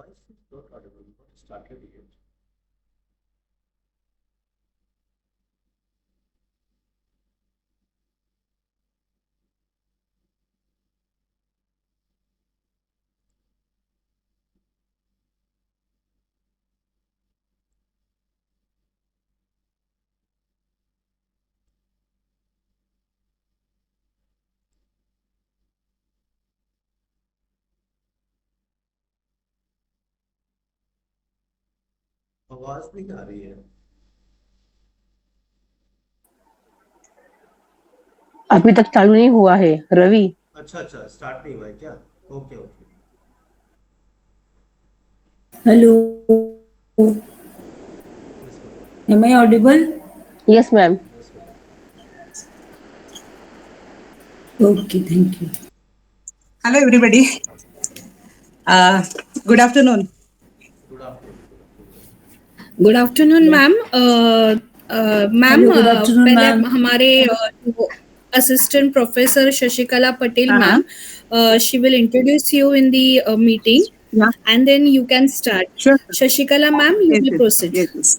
voice is not audible. What started here? आवाज नहीं आ रही है। अभी तक चालू नहीं हुआ है रवि। अच्छा अच्छा, स्टार्ट नहीं हुआ है क्या? Okay okay. Hello, yes ma'am. am I audible? Yes ma'am. Yes ma'am. Okay, thank you. Hello, everybody. Uh, Good afternoon. Good afternoon, good afternoon. Good afternoon ma'am. Ma'am Hello, good afternoon, पहले ma'am. हमारे assistant professor Shashikala Patel Uh-huh. Ma'am, she will introduce you in the meeting Yeah, and then you can start. sure. Shashikala ma'am, you Yes, may yes, proceed. yes, yes.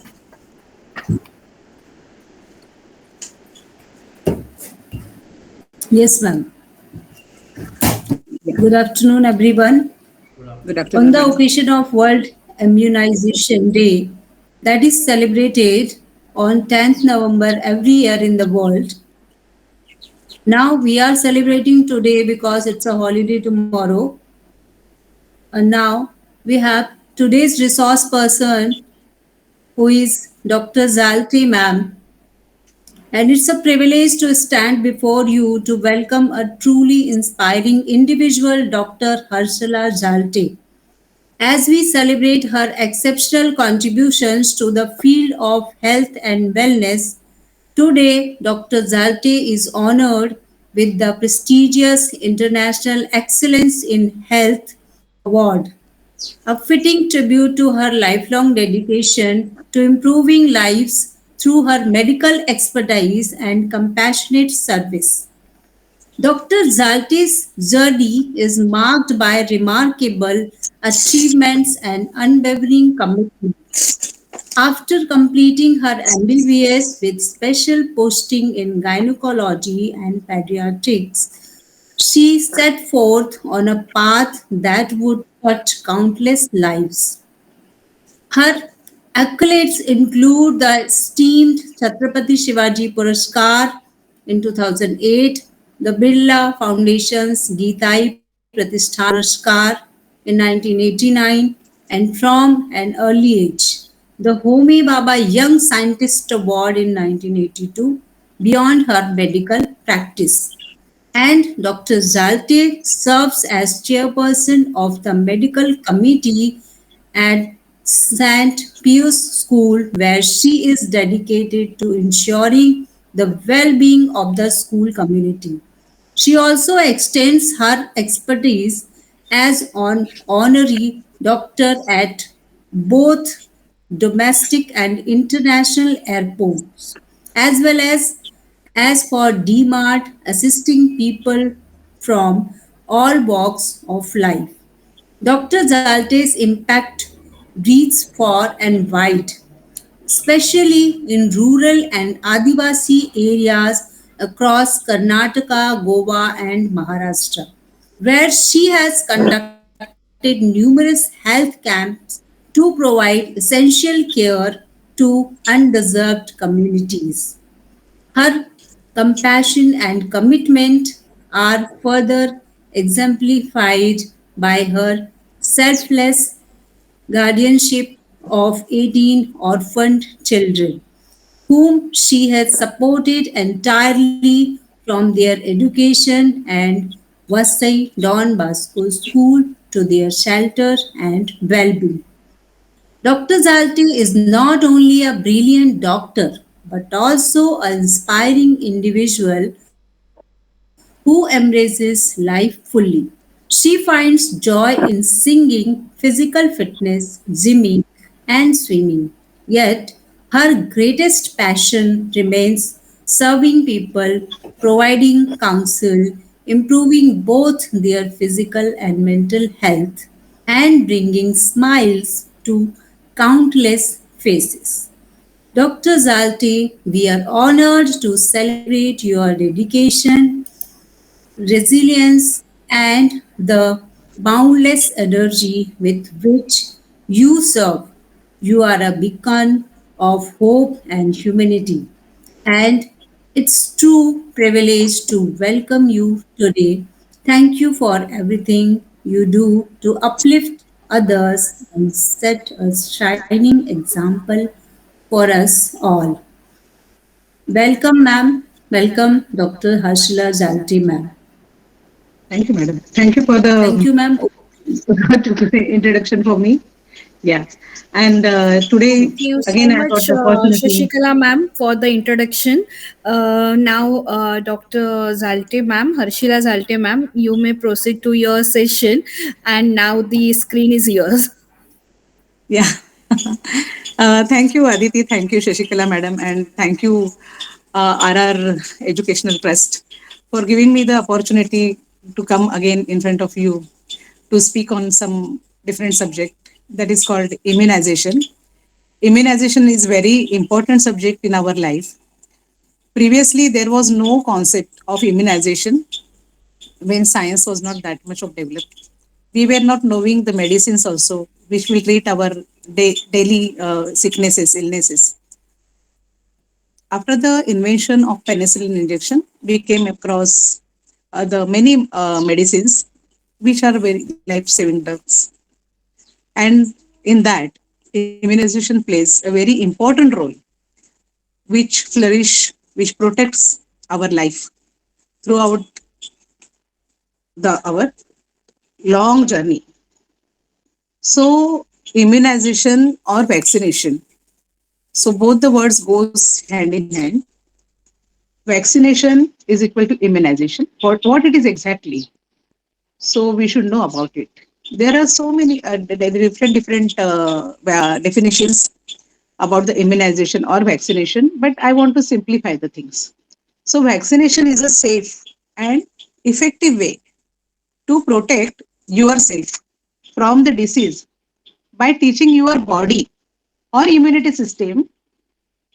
Yes, ma'am. Yeah. Good afternoon, everyone. Good Good afternoon. On afternoon, the ma'am. occasion of World Immunization Day, that is celebrated on 10th November every year in the world. Now we are celebrating today because it's a holiday tomorrow. And now we have today's resource person who is Dr. Zalti ma'am. And it's a privilege to stand before you to welcome a truly inspiring individual, Dr. Harshila Jalte. As we celebrate her exceptional contributions to the field of health and wellness, today Dr. Jalte is honored with the prestigious International Excellence in Health Award, a fitting tribute to her lifelong dedication to improving lives through her medical expertise and compassionate service. Dr. Zalti's journey is marked by remarkable achievements and unwavering commitment. After completing her MBBS with special posting in gynecology and pediatrics, she set forth on a path that would touch countless lives. Her accolades include the esteemed Chhatrapati Shivaji Puraskar in 2008, the Birla Foundation's Geetai Pratishthan Puraskar in 1989, and from an early age, the Homi Baba Young Scientist Award in 1982 beyond her medical practice. And Dr. Zalte serves as chairperson of the medical committee at St. Pius School, where she is dedicated to ensuring the well being of the school community. She also extends her expertise as an honorary doctor at both domestic and international airports, as well as for DMART, assisting people from all walks of life. Dr. Zalte's impact reaches far and wide, especially in rural and Adivasi areas across Karnataka, Goa, and Maharashtra, where she has conducted numerous health camps to provide essential care to undeserved communities. Her compassion and commitment are further exemplified by her selfless guardianship of 18 orphaned children, whom she has supported entirely from their education and Vasai Don Bosco School to their shelter and well being. Dr. Zalti is not only a brilliant doctor but also an inspiring individual who embraces life fully. She finds joy in singing, physical fitness, gymming, and swimming. Yet, her greatest passion remains serving people, providing counsel, improving both their physical and mental health. and bringing smiles to countless faces. Dr. Zalti, we are honored to celebrate your dedication, resilience, and the boundless energy with which you serve. You are a beacon of hope and humanity. And it's true privilege to welcome you today. Thank you for everything you do to uplift others and set a shining example for us all. Welcome, ma'am. Welcome, Dr. Harshila Jalti, ma'am. Thank you, madam. Thank you for Thank the you, ma'am. introduction for me. Yeah. And today, Thank you so again, I got much, the opportunity. Shashikala ma'am, for the introduction. Now, Dr. Zalte ma'am, Harshila Zalte ma'am, you may proceed to your session, and now the screen is yours. Yeah. Thank you, Aditi. Thank you, Shashikala, madam. And thank you, RR Educational Trust, for giving me the opportunity to come again in front of you to speak on some different subject that is called immunization. Immunization is very important subject in our life. Previously, there was no concept of immunization when science was not that much of developed. We were not knowing the medicines also, which will treat our daily sicknesses, illnesses. After the invention of penicillin injection, we came across the many medicines which are very life-saving drugs. And in that, immunization plays a very important role, which flourish, which protects our life throughout our long journey. So, immunization or vaccination. So, both the words goes hand in hand. Vaccination is equal to immunization. What it is exactly? So, we should know about it. There are so many different definitions about the immunization or vaccination, but I want to simplify the things. So, vaccination is a safe and effective way to protect yourself from the disease by teaching your body or immunity system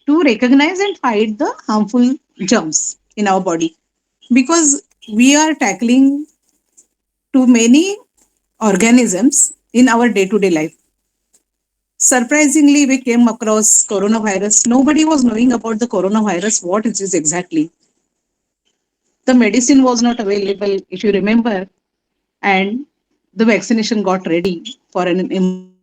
to recognize and fight the harmful germs in our body, because we are tackling too many organisms in our day to day life. Surprisingly, we came across coronavirus. Nobody was knowing about the coronavirus, what it is exactly. The medicine was not available, if you remember, and the vaccination got ready for an emergency.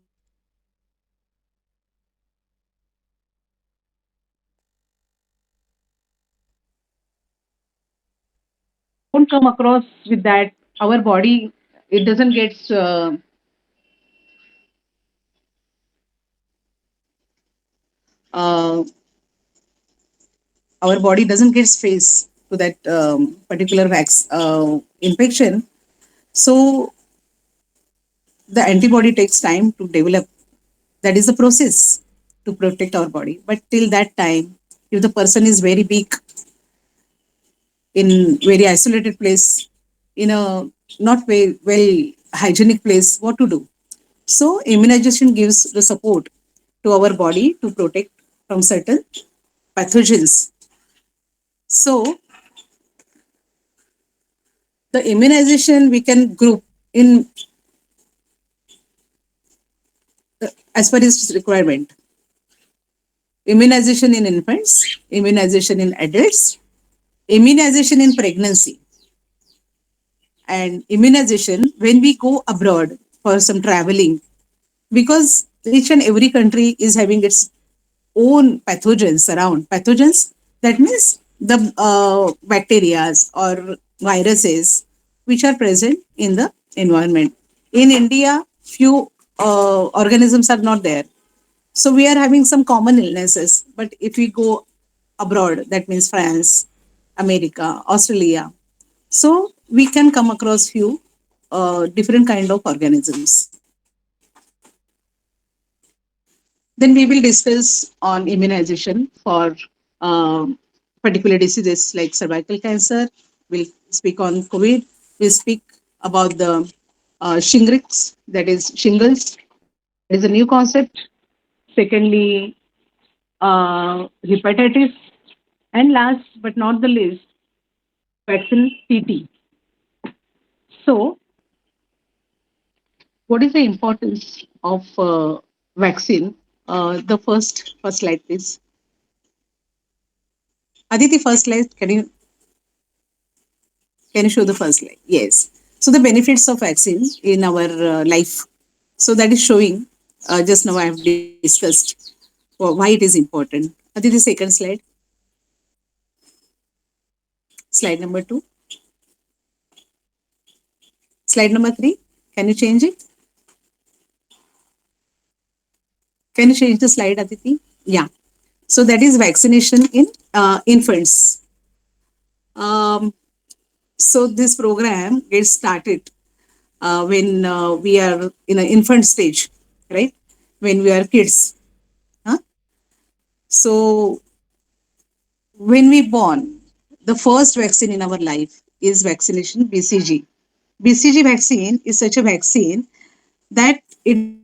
Don't come across with that. Our body, it doesn't get uh, our body doesn't get space to that particular infection. So the antibody takes time to develop. That is the process to protect our body. But till that time, if the person is very big, in very isolated place, in a not very well hygienic place, what to do? So immunization gives the support to our body to protect from certain pathogens. So the immunization we can group in as per its requirement. Immunization in infants, immunization in adults, immunization in pregnancy, and immunization when we go abroad for some traveling, because each and every country is having its own pathogens around. Pathogens, that means the bacteria or viruses which are present in the environment. In India, few organisms are not there. So we are having some common illnesses. But if we go abroad, that means France, America, Australia, so we can come across few different kind of organisms. Then we will discuss on immunization for particular diseases like cervical cancer. We'll speak on COVID. We'll speak about the Shingrix, that is shingles, that is a new concept. Secondly, hepatitis, and last but not the least, vaccine TT. So, what is the importance of vaccine? The first slide, please. Aditi, first slide. Can you show the first slide? Yes. So the benefits of vaccine in our life. So that is showing. Just now I have discussed why it is important. Aditi, second slide. Slide number 2. Slide number 3. Can you change it? Can you change the slide, Aditi? Yeah. So that is vaccination in infants. Um, so this program gets started when we are in an infant stage, right? When we are kids. Huh? So when we born, the first vaccine in our life is vaccination BCG. BCG vaccine is such a vaccine that it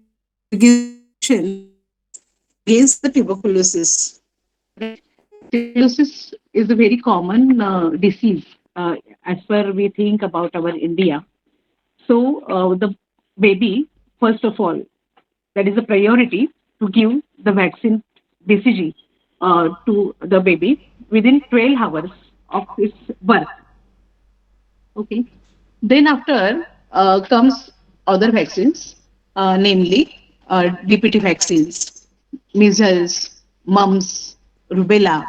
gives protection against the tuberculosis. Right? Tuberculosis is a very common disease as per we think about our India. So the baby, first of all, that is a priority to give the vaccine BCG to the baby within 12 hours of its birth. Okay. Then after comes other vaccines, namely DPT vaccines, measles, mumps, rubella.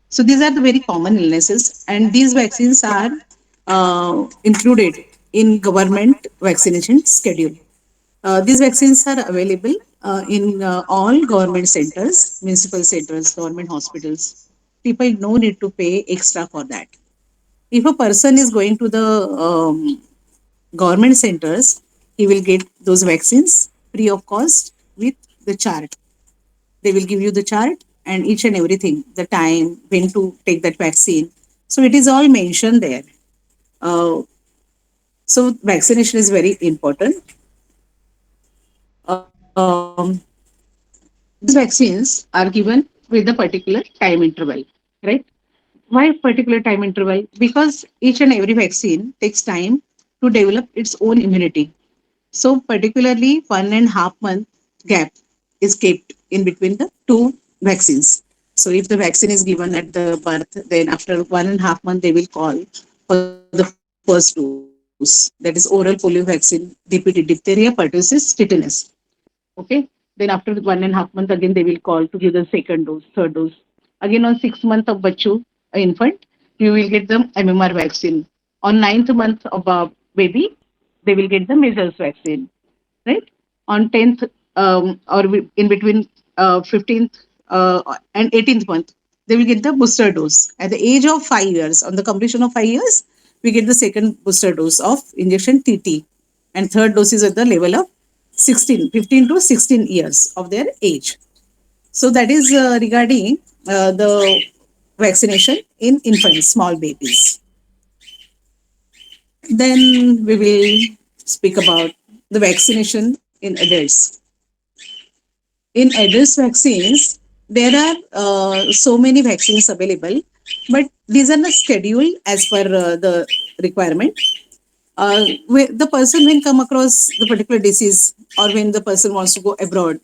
So these are the very common illnesses, and these vaccines are included in government vaccination schedule. These vaccines are available in all government centers, municipal centers, government hospitals. People no need to pay extra for that. If a person is going to the government centers, he will get those vaccines free of cost with the chart. They will give you the chart and each and everything, the time, when to take that vaccine. So it is all mentioned there. Uh, so vaccination is very important. Um, these vaccines are given with a particular time interval, right? Why particular time interval? Because each and every vaccine takes time to develop its own immunity. So particularly 1.5 month gap is kept in between the two vaccines. So if the vaccine is given at the birth, then after 1.5 month they will call for the first dose. That is oral polio vaccine, DPT, diphtheria, pertussis, tetanus. Okay. Then after 1.5 month, again they will call to give the second dose, third dose. Again on 6 month of bachu, a infant, you will get the MMR vaccine. On 9th month of a baby, they will get the measles vaccine, right? On 10th or in between 15th and 18th month, they will get the booster dose. At the age of 5 years, on the completion of 5 years, we get the second booster dose of injection TT. And third dose is at the level of 15 to 16 years of their age. So that is regarding the vaccination in infants, small babies. Then we will speak about the vaccination in adults. In adults vaccines, there are so many vaccines available, but these are not scheduled as per the requirement. The person when come across the particular disease or when the person wants to go abroad,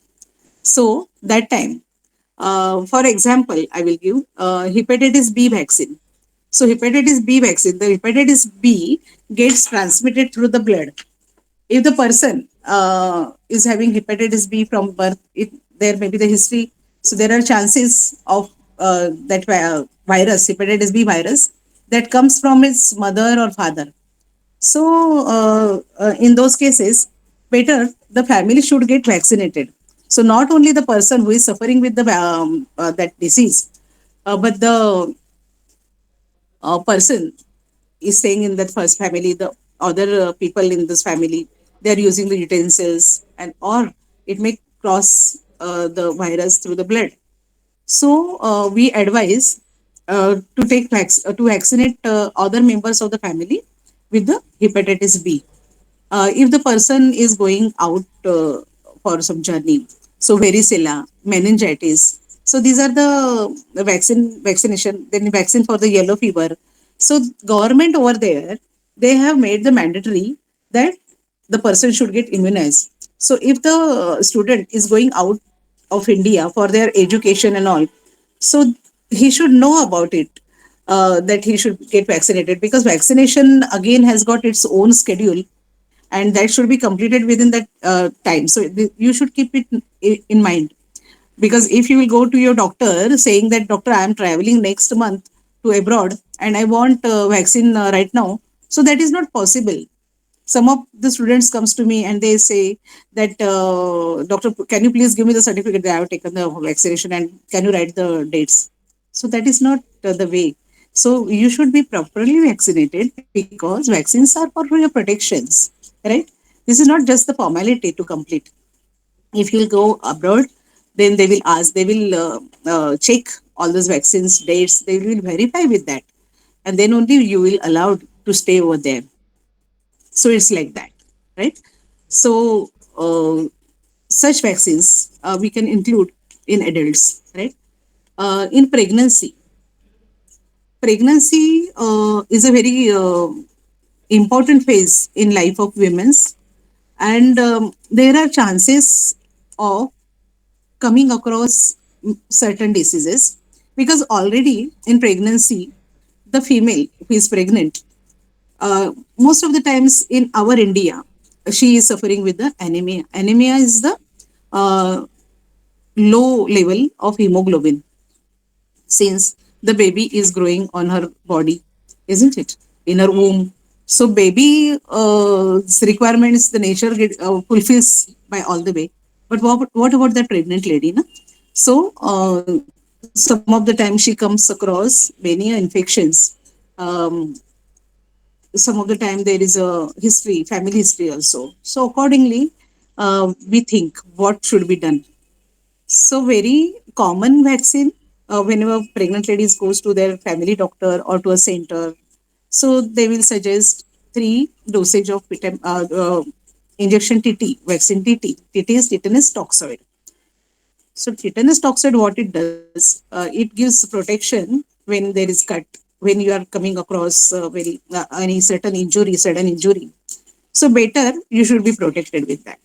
so that time, for example, I will give hepatitis B vaccine. So hepatitis B vaccine, the hepatitis B gets transmitted through the blood. If the person is having hepatitis B from birth, there may be the history. So there are chances of that virus, hepatitis B virus, that comes from its mother or father. So in those cases, better the family should get vaccinated. So not only the person who is suffering with the that disease, but the person is staying in that first family, the other people in this family, they are using the utensils and or it may cross the virus through the blood. So we advise to vaccinate other members of the family with the hepatitis B. If the person is going out for some journey, so varicella, meningitis, so these are the vaccination. Then vaccine for the yellow fever. So government over there, they have made the mandatory that the person should get immunized. So if the student is going out of India for their education and all, so he should know about it, that he should get vaccinated, because vaccination again has got its own schedule, and that should be completed within that time. So you should keep it in mind, because if you will go to your doctor saying that, doctor, I am traveling next month to abroad and I want vaccine right now, so that is not possible. Some of the students comes to me and they say that, doctor, can you please give me the certificate that I have taken the vaccination, and can you write the dates? So that is not the way. So you should be properly vaccinated, because vaccines are for your protections, right? This is not just the formality to complete. If you'll go abroad, then they will ask, they will check all those vaccines dates, they will verify with that, and then only you will allowed to stay over there. So it's like that, right? So such vaccines we can include in adults, right? In pregnancy is a very important phase in life of women's, and there are chances of coming across certain diseases, because already in pregnancy, the female who is pregnant, most of the times in our India, she is suffering with the anemia. Anemia is the uh, low level of hemoglobin, since the baby is growing on her body, isn't it? In her womb. So baby requirements the nature fulfills by all the way. But what about the pregnant lady? Na? So some of the time she comes across many infections. Um, some of the time there is a history, family history also. So accordingly, we think what should be done. So very common vaccine, whenever pregnant ladies goes to their family doctor or to a center, so they will suggest three dosage of injection TT, vaccine TT. TT is tetanus toxoid. So tetanus toxoid, what it does, it gives protection when there is cut, when you are coming across very any certain injury, sudden injury. So better you should be protected with that.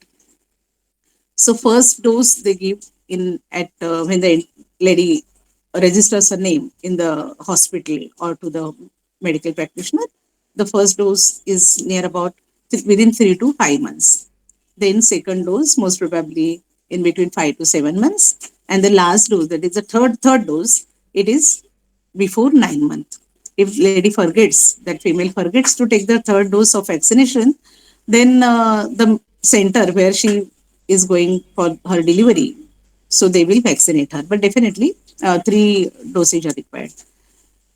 So first dose they give in at when the lady registers her name in the hospital or to the medical practitioner. The first dose is near about within 3 to 5 months. Then second dose most probably in between 5 to 7 months, and the last dose, that is the third dose, it is before 9 months. If lady forgets, that female forgets to take the third dose of vaccination, then the center where she is going for her delivery, so they will vaccinate her. But definitely, three dosage are required.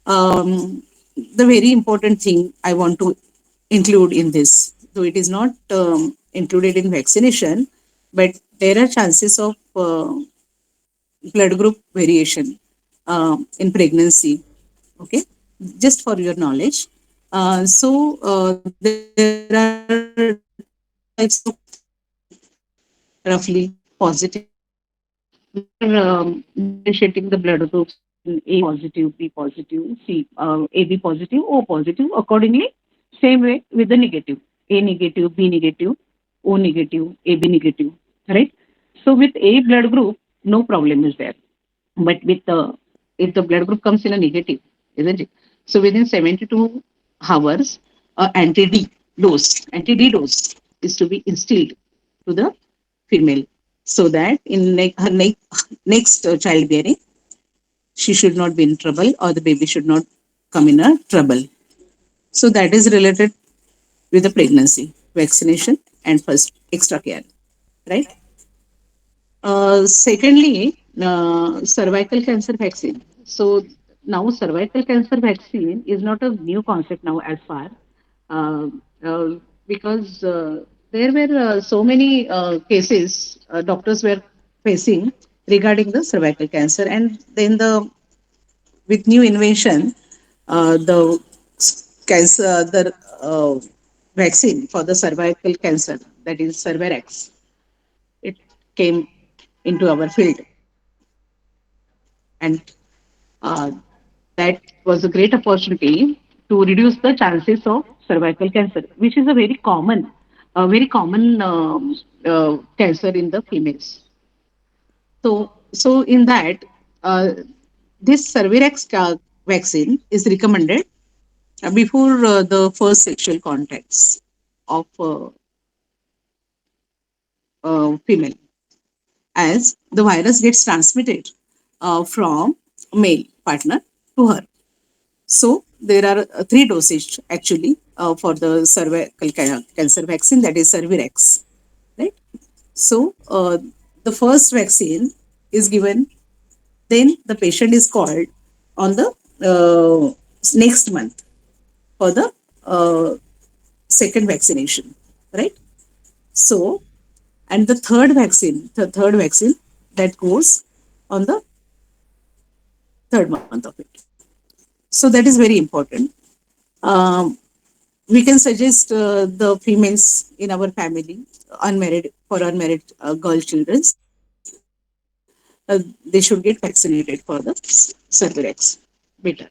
The very important thing I want to include in this, though it is not included in vaccination, but there are chances of blood group variation in pregnancy. Okay, just for your knowledge. There are two types of roughly positive, where differentiating the blood groups in A positive, B positive, AB positive, O positive. Accordingly, same way with the negative, A negative, B negative, O negative, AB negative, right? So with A blood group, no problem is there. But with the if the blood group comes in a negative, isn't it? So within 72 hours, anti-D dose is to be instilled to the female, so that in her next childbearing, she should not be in trouble, or the baby should not come in a trouble. So that is related with the pregnancy, vaccination, and first extra care, right? Secondly, cervical cancer vaccine. So now cervical cancer vaccine is not a new concept now as far, uh, uh, because there were so many cases doctors were facing regarding the cervical cancer, and then the with new invention, the cancer, the vaccine for the cervical cancer, that is Cervarix, it came into our field, and uh, that was a great opportunity to reduce the chances of cervical cancer, which is a very common cancer in the females. So in that, uh, this Cervarix vaccine is recommended before the first sexual contacts of female, as the virus gets transmitted from male partner to her. So there are three dosage actually for the cervical cancer vaccine, that is Cervarix, right? So the first vaccine is given, then the patient is called on the next month for the uh, second vaccination, right? So, and the third vaccine that goes on the third month of it. So that is very important. Um, we can suggest the females in our family, unmarried girl children, they should get vaccinated for the Cervarix better.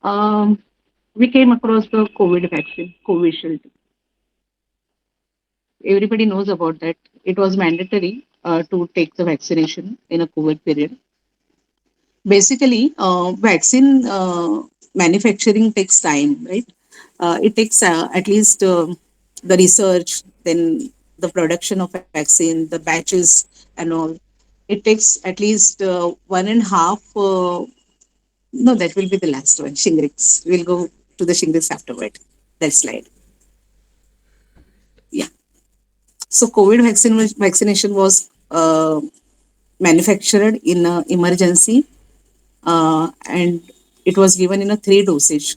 Um, we came across the COVID vaccine, Covishield. Everybody knows about that. It was mandatory to take the vaccination in a COVID period. Basically, vaccine manufacturing takes time, right? It takes at least the research, then the production of vaccine, the batches, and all. It takes at least 1.5. No, that will be the last one. Shingrix. We'll go to the Shingrix afterward. That slide. Yeah. So COVID vaccination was manufactured in emergency, and it was given in a three dosage.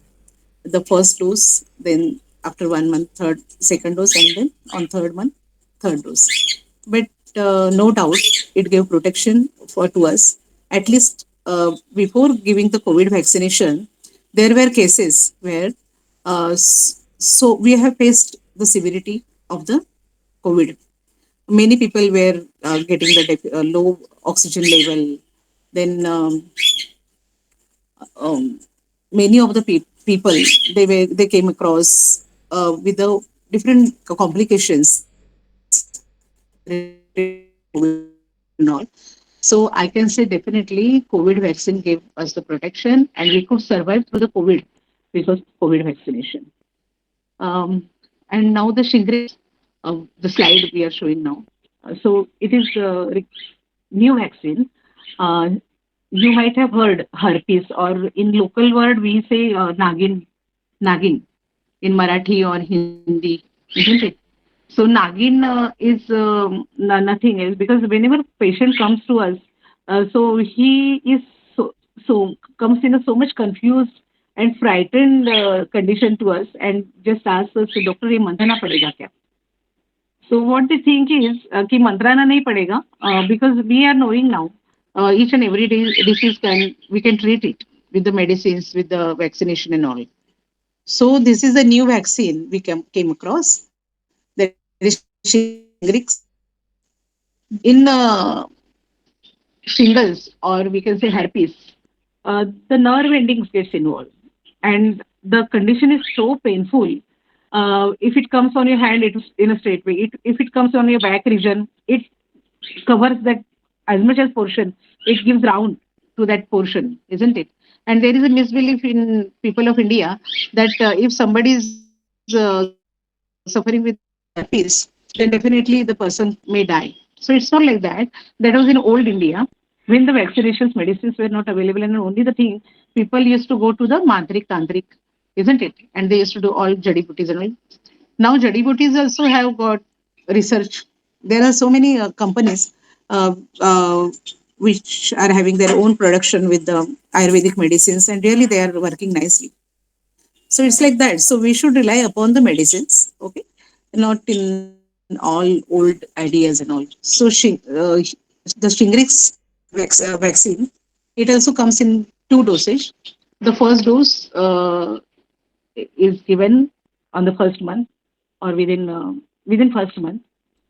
The first dose, then after 1 month, second dose, and then on third month, third dose. But no doubt, it gave protection for to us. At least before giving the COVID vaccination, there were cases where so we have faced the severity of the COVID. Many people were getting the low oxygen level. Then um, many of the people, they came across with the different complications related to COVID and all. So I can say definitely COVID vaccine gave us the protection, and we could survive through the COVID because COVID vaccination. Um, and now the Shingrix, the slide we are showing now. So it is new vaccine. Uh, you might have heard herpes, or in local word we say nagin in Marathi or Hindi, isn't it? So Nagin is nothing else, because whenever patient comes to us, so he is comes in a so much confused and frightened condition to us, and just asks us, doctor, ये मंत्राना पड़ेगा क्या? So what they think is कि मंत्राना नहीं पड़ेगा, because we are knowing now each and every day disease we can treat it with the medicines, with the vaccination and all. So this is a new vaccine we came across, that is Shingrix. In shingles, or we can say herpes, the nerve endings gets involved, and the condition is so painful. If it comes on your hand, it is in a straight way. If it comes on your back region, it covers that as much as portion. It gives round to that portion, isn't it? And there is a misbelief in people of India that if somebody is suffering with herpes, then definitely the person may die. So it's not like that. That was in old India, when the vaccinations, medicines were not available, and only the thing, people used to go to the mantrik tantric, isn't it? And they used to do all jadi booties and all. Now jadi booties also have got research. There are so many companies uh, uh, which are having their own production with the Ayurvedic medicines, and really they are working nicely. So it's like that. So we should rely upon the medicines, okay, not in all old ideas and all. So the Shingrix vaccine, it also comes in two dosage. The first dose is given on the first month or within first month,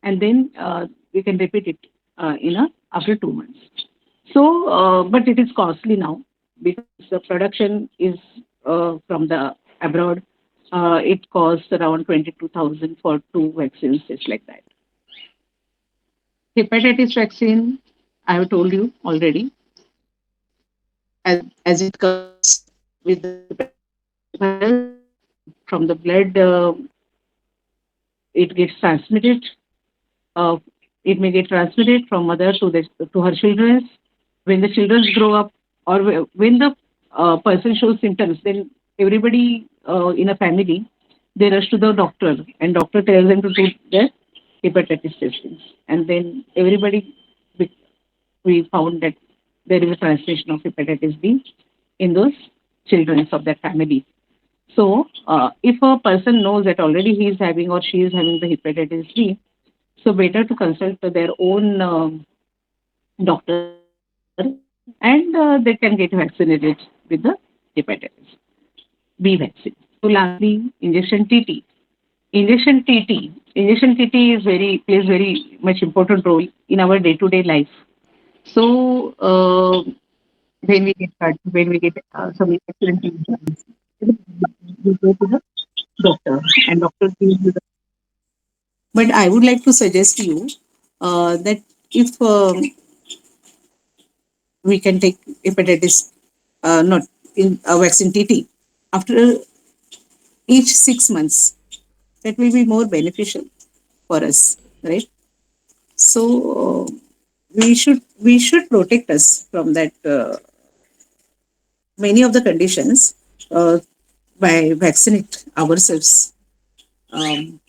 and then we can repeat it in a after 2 months. So, but it is costly now because the production is from the abroad. It costs around 22,000 for two vaccines, just like that. Hepatitis vaccine, I have told you already, as it comes with the virus from the blood, it gets transmitted. Uh, it may get transmitted from mother to her children. When the children grow up, or when the person shows symptoms, then everybody in a family, they rush to the doctor, and doctor tells them to do their hepatitis testing, and then everybody we found that there is a transmission of hepatitis B in those children of that family. So, if a person knows that already he is having or she is having the hepatitis B, so better to consult their own doctor, and they can get vaccinated with the hepatitis B vaccine. So, lastly, injection TT. Injection TT is plays very much important role in our day-to-day life. So, when we get some accident insurance, we go to the doctor, and doctor gives you the. But I would like to suggest you that if we can take hepatitis, not in vaccine TT, after each 6 months, that will be more beneficial for us, right? So we should protect us from that many of the conditions uh, by vaccinate ourselves. Um,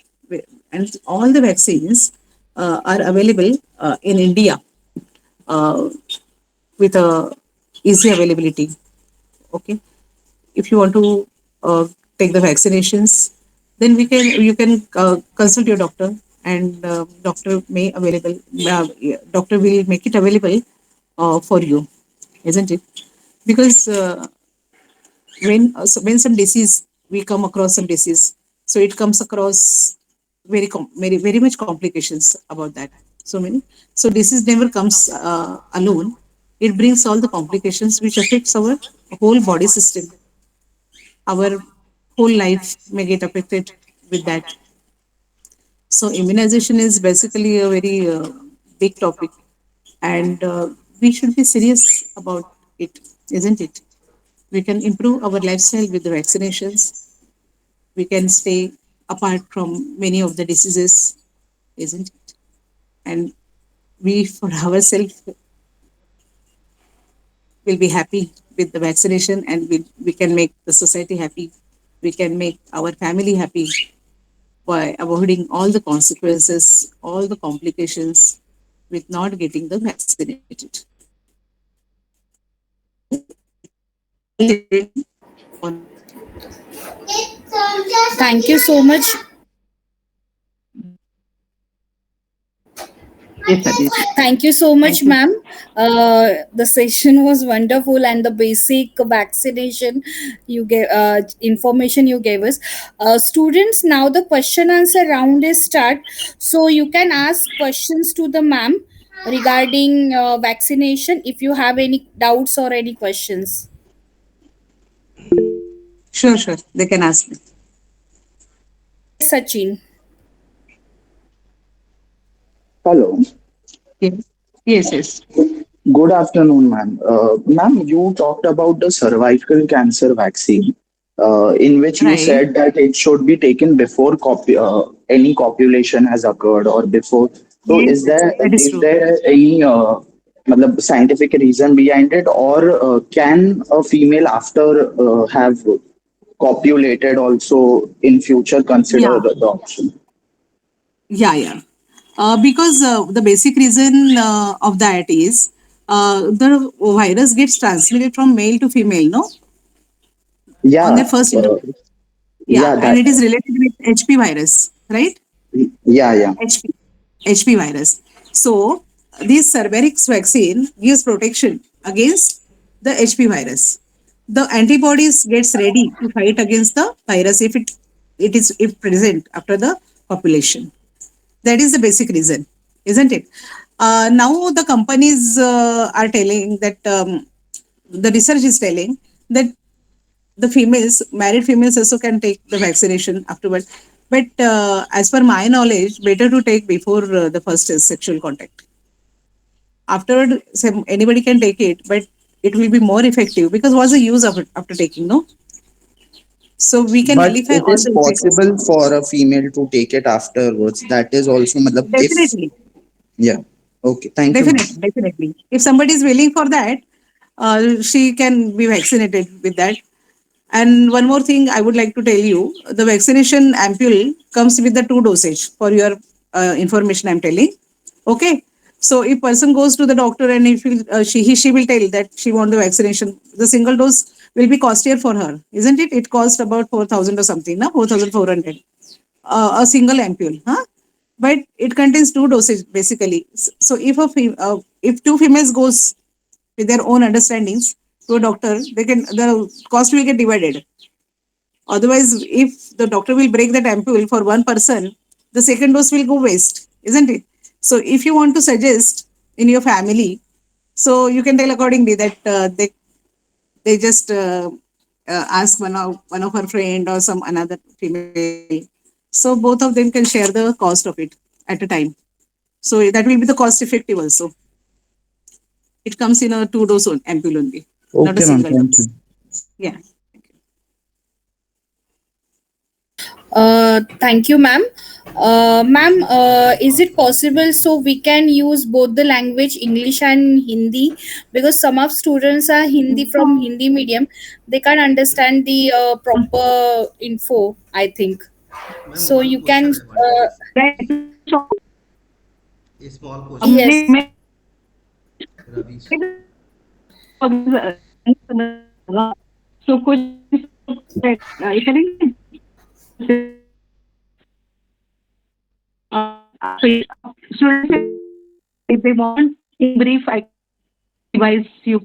and all the vaccines are available in India uh, with a easy availability. Okay, if you want to take the vaccinations, then you can consult your doctor, and doctor will make it available for you, isn't it? Because when some disease we come across some disease, so it comes across very much complications about that. So many. So disease never comes alone. It brings all the complications which affects our whole body system. Our whole life may get affected with that. So immunization is basically a very big topic, and we should be serious about it, isn't it? We can improve our lifestyle with the vaccinations. We can stay apart from many of the diseases, isn't it? And we, for ourselves, will be happy with the vaccination, and we can make the society happy. We can make our family happy by avoiding all the consequences, all the complications with not getting the vaccinated. Thank you so much. Yes, Aditi. Thank you so much, Thank you. ma'am. The session was wonderful, and the basic vaccination you gave, information you gave us. Students, now the question answer round is start. So you can ask questions to the ma'am regarding vaccination if you have any doubts or any questions. Sure, sure. They can ask me. Yes, Sachin. Hello. Yes, yes, yes. Good afternoon, ma'am. Ma'am, you talked about the cervical cancer vaccine, in which you Right. said that it should be taken before any copulation has occurred or before. So, Yes, yes. That is is true. there any matlab, scientific reason behind it, or can a female after have copulated also in future consider Yeah, the option? yeah. Because the basic reason of that is the virus gets transmitted from male to female, no, on their Yeah, first intercourse. Yeah, yeah, and that. it is related with HP virus, right? Yeah, yeah. HP, HP virus. So this Cervarix vaccine gives protection against the HP virus. The antibodies gets ready to fight against the virus if it it is if present after the population. That is the basic reason, isn't it? Now the companies are telling that the research is telling that the females, married females, also can take the vaccination afterwards. But as per my knowledge, better to take before the first sexual contact. Afterward, anybody can take it, but it will be more effective because what's the use of it after taking? No, so we can But nullify it all is the effects. possible for a female to take it afterwards. That is also, matlab, if, Definitely, yeah. Okay, thank you, ma'am. definitely. If somebody is willing for that, she can be vaccinated with that. And one more thing I would like to tell you, the vaccination ampule comes with the two dosage for your information I'm telling. Okay. So if person goes to the doctor and if she will tell that she want the vaccination, the single dose will be costlier for her, isn't it? It cost about 4,000 or something, na 4,400. A single ampule, huh? But it contains two doses basically. So if if two females goes with their own understandings to a doctor, they can the cost will get divided. Otherwise, if the doctor will break that ampule for one person, the second dose will go waste, isn't it? So if you want to suggest in your family, so you can tell accordingly that they just ask one of her friend or some another female. So both of them can share the cost of it at a time. So that will be the cost effective also. It comes in a two dose ampule only, not a Okay, ma'am. single Thank dose. you. Yeah. Thank you, ma'am. Ma'am, is it possible so we can use both the language English and Hindi, because some of students are Hindi from Hindi medium, they can't understand the proper info, I think. Ma'am So one you can question I want to ask. Right. A small question. yes. हमने Ravi. so कुछ students, if they want in brief, I advise you.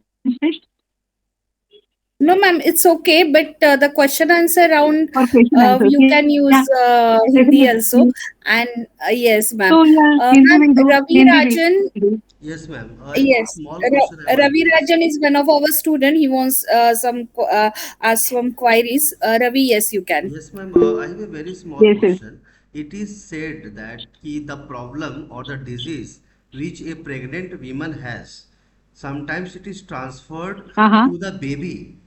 No, ma'am, it's okay, but the question answer round, For question answers. you can Yeah, use Hindi also. definitely. And yes, ma'am. So yeah, Hindi Ma'am, will do. Ravi Hindi Rajan, will do. Yes, ma'am. I have a yes, small question I want Ravi to ask. Rajan is one of our student. He wants ask some queries. Ravi, yes, you can. Yes, ma'am. I have a very small Yes, yes. question. It is said that the problem or the disease which a pregnant woman has, sometimes it is transferred Uh-huh. to the baby,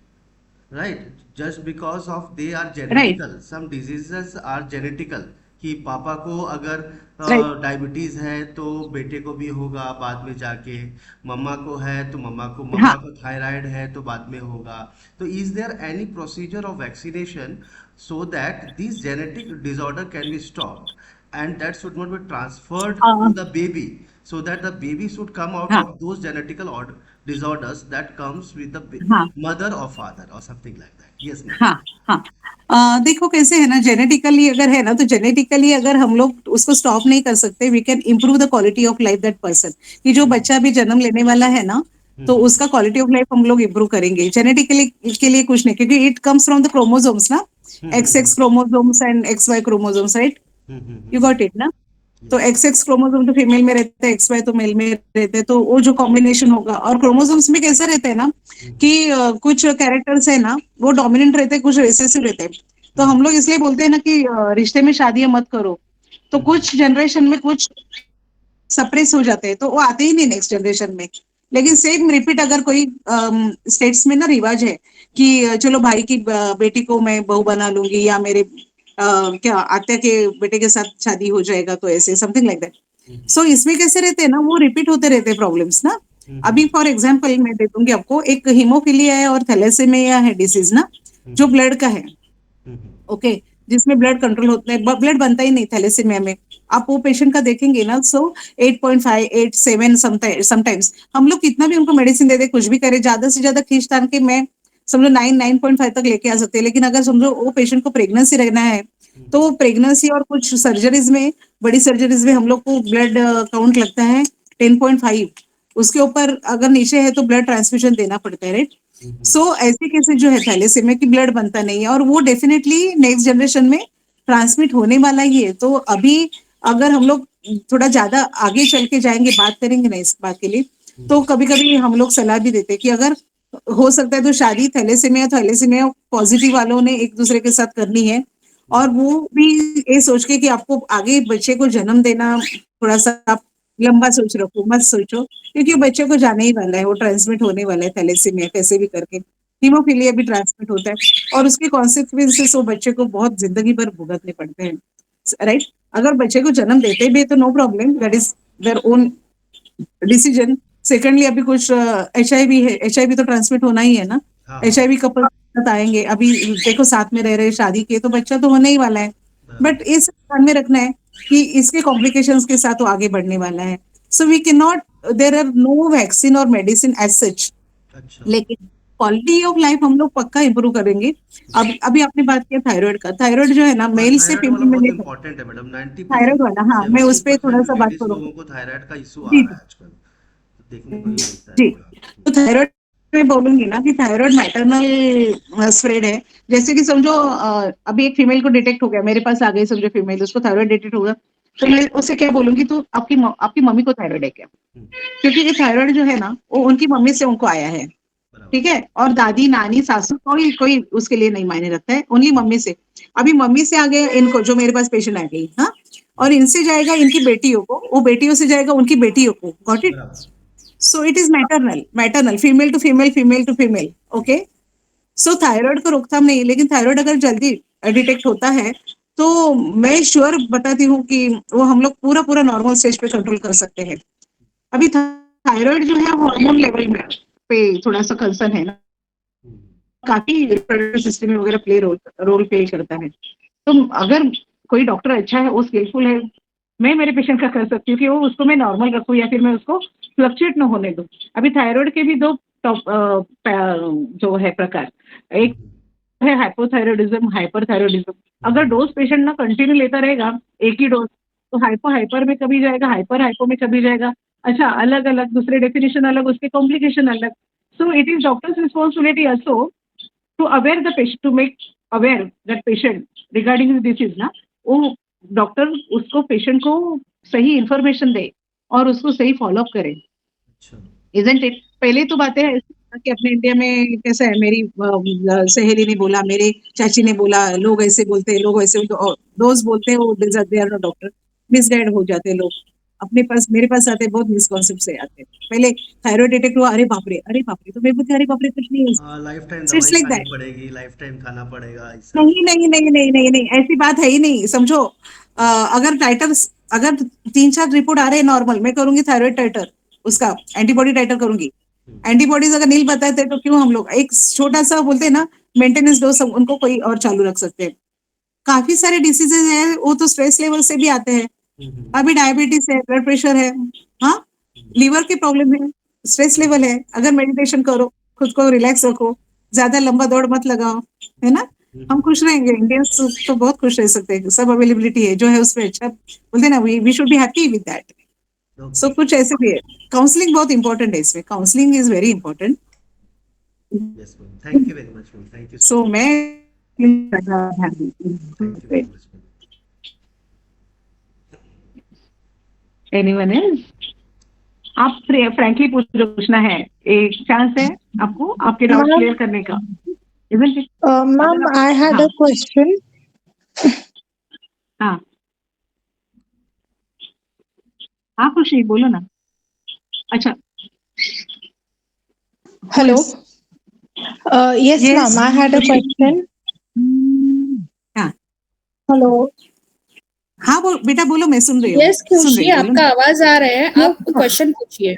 right? Just because of they are Right, genetical. Some diseases are genetical. कि पापा को अगर right. Diabetes है तो बेटे को भी होगा बाद में जाके, मम्मा को है तो मम्मा हाँ, को थायराइड है तो बाद में होगा. तो is there any procedure of vaccination so that this genetic disorder can be stopped and that should not be transferred uh, to the baby, so that the baby should come out हाँ, of those genetical disorders that comes with the हाँ, mother or father or something like that. Yes, ma'am. हाँ, हाँ. देखो कैसे है ना, genetically अगर है ना तो जेनेटिकली अगर हम लोग उसको स्टॉप नहीं कर सकते, we can improve the quality of life that person. कि जो बच्चा भी जन्म लेने वाला है ना, तो उसका क्वालिटी ऑफ लाइफ हम लोग इम्प्रूव करेंगे. जेनेटिकली के लिए कुछ नहीं, क्योंकि it comes from the chromosomes ना, XX chromosomes and XY chromosomes, right? You got it ना? तो Yes. XX क्रोमोसोम तो फीमेल में रहता है, XY तो मेल में रहते हैं, तो वो जो कॉम्बिनेशन होगा. और क्रोमोसोम्स में कैसा रहता है ना कि कुछ कैरेक्टर्स है ना वो डोमिनेंट रहते हैं, कुछ रिसेसिव रहते हैं. तो हम लोग इसलिए बोलते हैं ना कि रिश्ते में शादियां मत करो. तो कुछ जनरेशन में कुछ सप्रेस हो जाते हैं, तो वो आते ही नहीं नेक्स्ट जनरेशन में. लेकिन सेम रिपीट अगर कोई स्टेट्स में ना रिवाज है कि चलो भाई की बेटी को मैं बहू बना लूंगी, या मेरे क्या आत्या के बेटे के साथ शादी हो जाएगा, तो ऐसे समथिंग लाइक दैट. सो इसमें कैसे रहते हैं ना, वो रिपीट होते रहते हैं प्रॉब्लम्स ना. अभी फॉर एग्जाम्पल मैं दे दूंगी आपको, एक हीमोफीलिया है और थैलेसेमिया है डिसीज ना, जो ब्लड का है. ओके, जिसमें ब्लड कंट्रोल होता है, ब्लड बनता ही नहीं थैलेसेमिया में. आप वो पेशेंट का देखेंगे ना, सो 8.5 8 7 समटाइम्स हम लोग कितना भी उनको मेडिसिन दे दे, कुछ भी करे, ज्यादा से ज्यादा खींच तान के मैं समझो 9 9.5 तक लेके आ सकते हैं. लेकिन अगर समझो वो पेशेंट को प्रेगनेंसी रहना है, तो वो प्रेगनेंसी और कुछ सर्जरीज में, बड़ी सर्जरीज में हम लोग को ब्लड काउंट लगता है 10.5. उसके ऊपर अगर नीचे है तो ब्लड ट्रांसफ्यूजन देना पड़ता है, राइट? सो ऐसे केसेस जो है थैलेसेमिया की ब्लड बनता नहीं है, और वो डेफिनेटली नेक्स्ट जनरेशन में ट्रांसमिट होने वाला ही है। तो अभी अगर हम लोग थोड़ा ज्यादा आगे चल के जाएंगे, बात करेंगे ना इस बात के लिए, तो कभी कभी हम लोग सलाह भी देते हैं कि अगर हो सकता है तो शादी थैलेसीमिया पॉजिटिव वालों ने एक दूसरे के साथ करनी है, और वो भी ये सोच के कि आपको आगे बच्चे को जन्म देना, थोड़ा सा आप लंबा सोच रखो, मत सोचो, क्योंकि बच्चे को जाने ही वाला है, वो ट्रांसमिट होने वाला है थैलेसीमिया कैसे भी करके। हीमोफीलिया भी ट्रांसमिट होता है, और उसके कॉन्सिक्वेंसेस वो बच्चे को बहुत जिंदगी भर भुगतने पड़ते हैं, राइट। अगर बच्चे को जन्म देते भी है तो no problem, that is their own decision. Secondly, अभी कुछ HIV है, HIV तो ट्रांसमिट होना ही है ना। हाँ HIV कपल आएंगे, अभी देखो साथ में रह रहे शादी के, तो बच्चा तो होने ही वाला है, बट इस ध्यान में रखना है कि इसके कॉम्प्लिकेशंस के साथ वो आगे बढ़ने वाला है। So we can not, there are no vaccine और मेडिसिन एज सच, अच्छा। लेकिन क्वालिटी ऑफ लाइफ हम लोग पक्का इंप्रूव करेंगे। अब अभी आपने बात किया थायराइड का, थायराइड जो है ना हाँ, मेल से थायराइड वाला फीमेल में बहुत नहीं, इंपॉर्टेंट है मैडम। 90% थायराइड वाला, हाँ, मैं उस पर थोड़ा 70% सा बात लेडीज करूँ। लोगों को थायराइड का इशू आ जी रहा है आजकल, तो देखने को ये मिलता है जी। थोड़ा। तो थायराइड में बोलूंगी ना कि थायराइड मैटरनल स्प्रेड है। जैसे कि समझो अभी एक फीमेल को डिटेक्ट हो गया, मेरे पास आ गई समझो फीमेल, उसको थायराइड डिटेक्ट होगा, तो मैं उससे क्या बोलूंगी, तो आपकी मम्मी को थायराइड है क्या? हम्म, क्योंकि ये थायराइड जो है ना, वो उनकी मम्मी से उनको आया है, बराबर। ठीक है। और दादी नानी सासू कोई कोई उसके लिए नहीं मायने रखता है, ओनली मम्मी से। अभी मम्मी से आ गया इनको, जो मेरे पास पेशेंट आ गई, हाँ, और इनसे जाएगा इनकी बेटियों को, वो बेटियों से जाएगा उनकी बेटियों को, गॉट इट। बराबर। So it is maternal, female to female, female to female, okay. So thyroid को रोकथाम नहीं, लेकिन थायराइड अगर जल्दी डिटेक्ट होता है, तो मैं श्योर बताती हूँ कि वो हम लोग पूरा पूरा नॉर्मल स्टेज पे कंट्रोल कर सकते हैं। अभी थायराइड जो है हार्मोन लेवल में पे थोड़ा सा कंसर्न है ना, हम्म, काफी रिप्रोडक्टिव सिस्टम में वगैरह रोल प्ले करता है। तो अगर कोई डॉक्टर अच्छा है, वो स्किलफुल है, मैं मेरे पेशेंट का कर सकती हूँ कि वो उसको मैं नॉर्मल रखूँ या फिर मैं उसको फ्लक्चुएट न होने दूँ। अभी थायराइड के भी दो टॉप जो है प्रकार, एक हम्म, है हाइपोथायरॉयडिज्म, हाइपरथायरॉयडिज्म। अगर डोज पेशेंट ना कंटिन्यू लेता रहेगा एक ही डोज, तो हाइपर में कभी जाएगा, हाइपर में कभी जाएगा। अच्छा, अलग अलग दूसरे डेफिनेशन अलग, उसके कॉम्प्लिकेशन अलग। So it is doctor's responsibility also to aware the patient, to make aware that patient regarding this disease ना। वो डॉक्टर उसको पेशेंट को सही इंफॉर्मेशन दे और उसको सही फॉलोअप करे, अच्छा। Isn't it. पहले तो बातें ऐसी थी कि अपने इंडिया में कैसा है, मेरी सहेली ने बोला, मेरे चाची ने बोला, लोग ऐसे बोलते हैं, लोग ऐसे दोस्त बोलते हैं, वो they are no doctor, misguide हो जाते हैं लोग। अपने पास मेरे पास आते हैं, बहुत मिसकॉन्सेप्ट से आते हैं। पहले थायराइड डिटेक्ट हुआ, अरे बाप रे, अरे बाप रे, तो मेरे को अरे बाप रे कुछ नहीं है, हाँ, लाइफ टाइम इट्स दवाई लाइक खानी दैट। पड़ेगी, लाइफ टाइम खाना पड़ेगा, ऐसा। नहीं नहीं नहीं नहीं नहीं नहीं, ऐसी बात है ही नहीं, समझो। अगर टाइटर, अगर 3-4 रिपोर्ट आ रहे हैं नॉर्मल, मैं करूंगी थायराइड टाइटर, उसका एंटीबॉडी टाइटर करूंगी। हम्म, एंटीबॉडीज अगर नहीं बताते तो क्यों हम लोग एक छोटा सा बोलते हैं ना मेंटेनेंस डोज, उनको कोई और चालू रख सकते हैं। काफी सारे डिसीजेज हैं, वो तो स्ट्रेस लेवल से भी आते हैं। हम्म, अभी डायबिटीज है, ब्लड प्रेशर है, हाँ, हम्म, लीवर के प्रॉब्लम है, स्ट्रेस लेवल है। अगर मेडिटेशन करो, खुद को रिलैक्स रखो, ज्यादा लंबा दौड़ मत लगाओ, है ना, हम हम्म, खुश रहेंगे। इंडियंस तो बहुत खुश रह सकते हैं, सब अवेलेबिलिटी है जो है उसमें, अच्छा बोलते हैं ना, we should be happy with that. So okay. कुछ ऐसे भी है। काउंसलिंग बहुत इंपॉर्टेंट है इसमें, counselling is very important. Yes ma'am, thank you very much ma'am, thank you so so much. मैं thank you very much ma'am. Anyone else, आप frankly पूछना है, एक चांस है आपको आपके डाउट क्लियर Ma'am, करने का, इजंट इट। ma'am, अगर आप, I had हाँ a question. हाँ हाँ, खुशी बोलो ना। अच्छा, Hello. Yes, yes ma'am, I had a खुशी, question. हाँ Hello. हाँ, बेटा बोलो, मैं यस सुन रही खुशी, हूँ, बोलो आपका ना। आवाज आ रहा है, Yes, आप ma'am. क्वेश्चन पूछिए।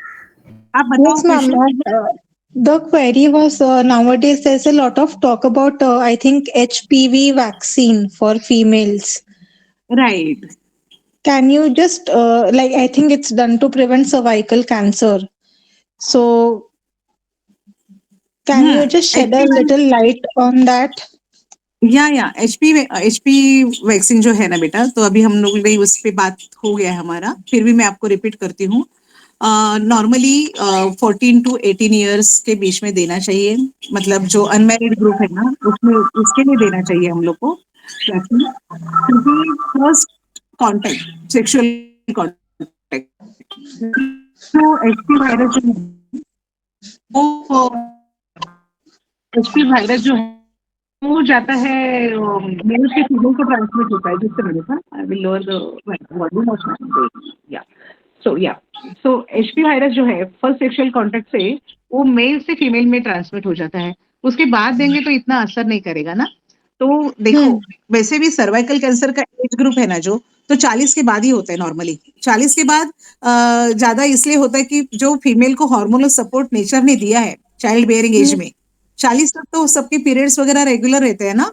आप बताओ Yes, ma'am. Question. The query was nowadays there's a lot of talk about I think HPV vaccine for females. Right, Can you just like I think it's done to prevent cervical cancer. So can हाँ, you just shed a HP, little light on that? या HP vaccine जो है ना बेटा, तो अभी हम लोग ने उस पे बात हो गया है हमारा, फिर भी मैं आपको रिपीट करती हूँ। नॉर्मली 14 to 18 ईयर्स के बीच में देना चाहिए, मतलब जो अनमैरिड ग्रुप है ना, उसमें उसके लिए देना चाहिए हम लोग को। वैक्सीन, क्योंकि फर्स्ट कॉन्टेक्ट सेक्सुअल कॉन्टेक्ट, तो एचपी वायरस जो है वो एचपी वायरस जो है वो जाता है मेल से फीमेल को ट्रांसमिट होता है, जिससे मैंने कहा I will lower the volume of या सो एचपी वायरस जो है फर्स्ट सेक्सुअल कॉन्टेक्ट से वो मेल से फीमेल में ट्रांसमिट हो जाता है, उसके बाद देंगे तो इतना असर नहीं करेगा ना। तो देखो वैसे भी सर्वाइकल कैंसर का एज ग्रुप है ना जो, तो 40 के बाद ही होता है नॉर्मली। 40 के बाद ज्यादा इसलिए होता है कि जो फीमेल को हार्मोनल सपोर्ट नेचर ने दिया है चाइल्ड बेयरिंग एज में, 40 तक तो सबके पीरियड्स वगैरह रेगुलर रहते हैं ना,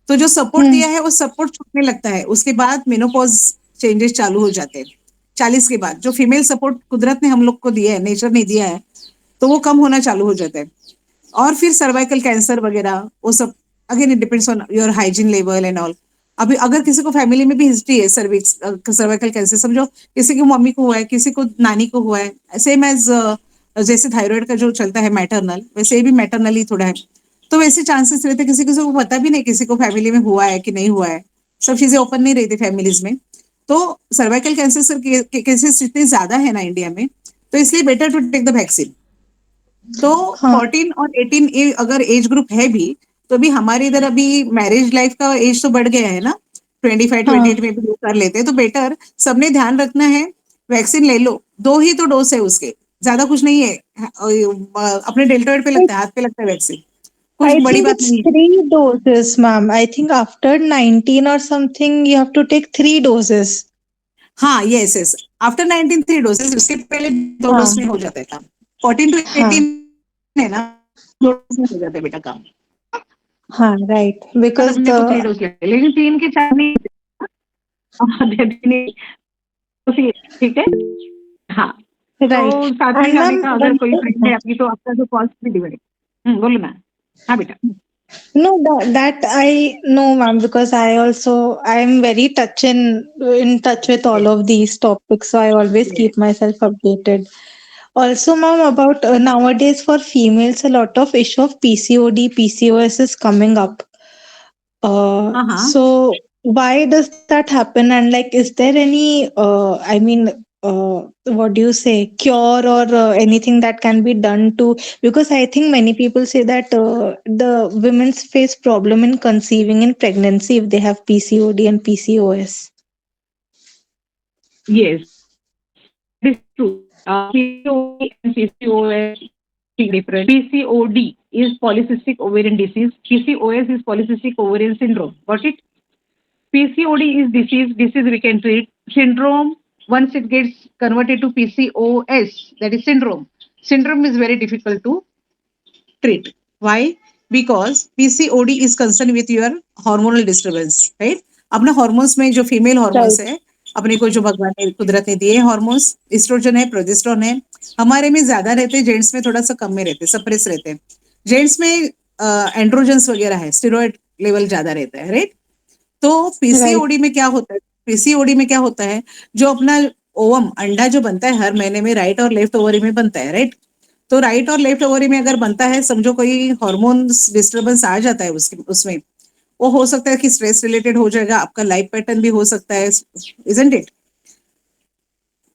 तो जो सपोर्ट दिया है वो सपोर्ट छूटने लगता है, उसके बाद मेनोपॉज चेंजेस चालू हो जाते हैं। 40 के बाद जो फीमेल सपोर्ट कुदरत ने हम लोग को दिया है, नेचर ने दिया है, तो वो कम होना चालू हो जाता है। और फिर सर्वाइकल कैंसर वगैरह वो सब again it depends on your hygiene level and all. अभी अगर किसी को फैमिली में भी हिस्ट्री है सर्वाइकल कैंसर, समझो किसी की मम्मी को हुआ है, किसी को नानी को हुआ है, सेम एज जैसे थायराइड का जो चलता है मैटरनल, वैसे भी मैटरनल ही थोड़ा है, तो वैसे चांसेस रहते, किसी किसी को पता भी नहीं किसी को फैमिली में हुआ है कि नहीं हुआ है, सब चीजें ओपन नहीं रहती फैमिलीज में। तो सर्वाइकल कैंसर के केसेस इतने ज्यादा है ना इंडिया में, तो इसलिए better to take the vaccine. तो 14 और 18 अगर एज ग्रुप है भी, तो भी हमारे इधर अभी मैरिज लाइफ का एज तो बढ़ गया है ना, 25 28 में भी लोग कर लेते हैं, तो बेटर सबने ध्यान रखना है, वैक्सीन ले लो। 2 ही तो डोज है उसके, ज्यादा कुछ नहीं है, अपने डेल्टोइड पे लगता है, हाथ पे लगता है वैक्सीन, कुछ I बड़ी think बात it's नहीं है। 3 doses, ma'am. I think after 19 or something, you have to take 3 doses. हाँ यस यस, आफ्टर 19 3 डोजेस, उसके पहले 2 हाँ डोज में हो जाता है काम। 14 to हाँ 18 है ना, 2 डोज में हो जाता है बेटा काम। हाँ, right. बाद Because अपने को 3 डोज लगते हैं, लेकिन 3 के 4 नहीं नहीं, ठीक है। हाँ, right. तो साथ में And जाने ma'am, का अगर कोई फ्रेंड है आपकी, तो आपका जो कॉस्ट भी डिवाइड। बोलो ना। हाँ बेटा। no, that I know, ma'am, because I am very in touch with all of these topics, so I always keep myself updated. Also, ma'am, about nowadays for females, a lot of issue of PCOD, PCOS is coming up. हाँ हाँ, So why does that happen? And like, is there any, what do you say, cure or anything that can be done to? Because I think many people say that the women's face problem in conceiving in pregnancy if they have PCOD and PCOS. yes, this is true. PCOD and PCOS different. PCOD is polycystic ovarian disease. PCOS is polycystic ovarian syndrome. Got it? PCOD is disease we can treat. Syndrome, once it gets converted to PCOS, that is syndrome. Syndrome is very difficult to treat. Why? Because PCOD is concerned with your hormonal disturbance, right? अपने hormones में जो female hormones Right. है, अपने को जो भगवान ने कुदरत ने दिए हॉर्मोन्स, एस्ट्रोजन है, प्रोजेस्टेरोन है, हमारे में ज्यादा रहते हैं, जेंट्स में थोड़ा सा कम में रहते हैं, सप्रेस रहते हैं। जेंट्स में एंड्रोजन्स वगैरह है, स्टेरॉइड लेवल ज्यादा रहता है, राइट? तो Right. पीसीओडी में क्या होता है, पीसीओडी में क्या होता है, जो अपना ओवम अंडा जो बनता है हर महीने में, राइट और लेफ्ट ओवरी में बनता है, राइट? तो राइट और लेफ्ट ओवरी में अगर बनता है, समझो कोई हार्मोन्स डिस्टर्बेंस आ जाता है उसके उसमें, वो हो सकता है कि स्ट्रेस रिलेटेड हो जाएगा, आपका लाइफ पैटर्न भी हो सकता है, इजंट इट?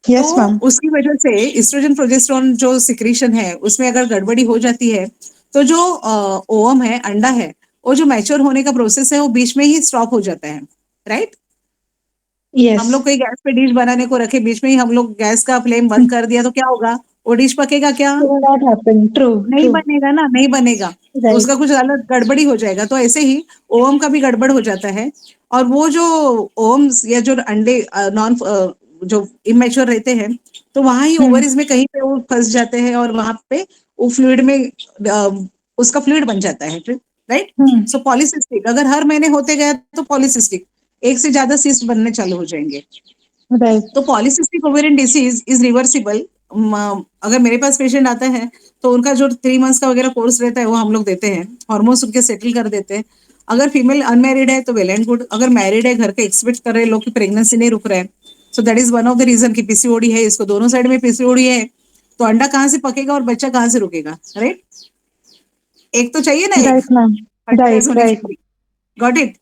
तो Yes, ma'am. उसकी वजह से एस्ट्रोजन प्रोजेस्टेरोन जो सिक्रीशन है उसमें अगर गड़बड़ी हो जाती है, तो जो ओवम है, अंडा है, वो जो मैच्योर होने का प्रोसेस है वो बीच में ही स्टॉप हो जाता है, राइट? हम लोग Yes. कोई गैस पे डिश बनाने को रखे, बीच में ही हम लोग गैस का फ्लेम बंद कर दिया, तो क्या होगा? वो डिश पकेगा क्या? Will not happen. True. नहीं True. बनेगा ना, नहीं बनेगा, Right. उसका कुछ अलग गड़बड़ी हो जाएगा। तो ऐसे ही ओवम का भी गड़बड़ हो जाता है, और वो जो ओवम्स या जो अंडे नॉन जो इमेच्योर रहते हैं, तो वहां ही ओवरीज में कहीं पे वो फंस जाते हैं, और वहां पे वो फ्लूइड में उसका फ्लूइड बन जाता है, राइट? सो पॉलीसिस्टिक अगर हर महीने होते गए तो पॉलीसिस्टिक एक से ज्यादा सिस्ट बनने चालू हो जाएंगे। Right. तो polycystic ovarian disease is reversible. अगर मेरे पास पेशेंट आता है, तो उनका जो 3 मंथ्स का वगैरह कोर्स रहता है वो हम लोग देते हैं, हॉर्मोन्स उनके सेटल कर देते हैं। अगर फीमेल अनमैरिड है तो वेल एंड गुड, अगर मैरिड है, घर के एक्सपेक्ट कर रहे लोग कि प्रेगनेंसी नहीं रुक रहा है, so that is one of the reason कि पीसीओडी है, इसको दोनों साइड में पीसीओडी है, तो अंडा कहाँ से पकेगा और बच्चा कहाँ से रुकेगा, राइट? एक तो चाहिए ना, एक Right, ma'am. Fertilise Right. होने के Right. लिए। Got it?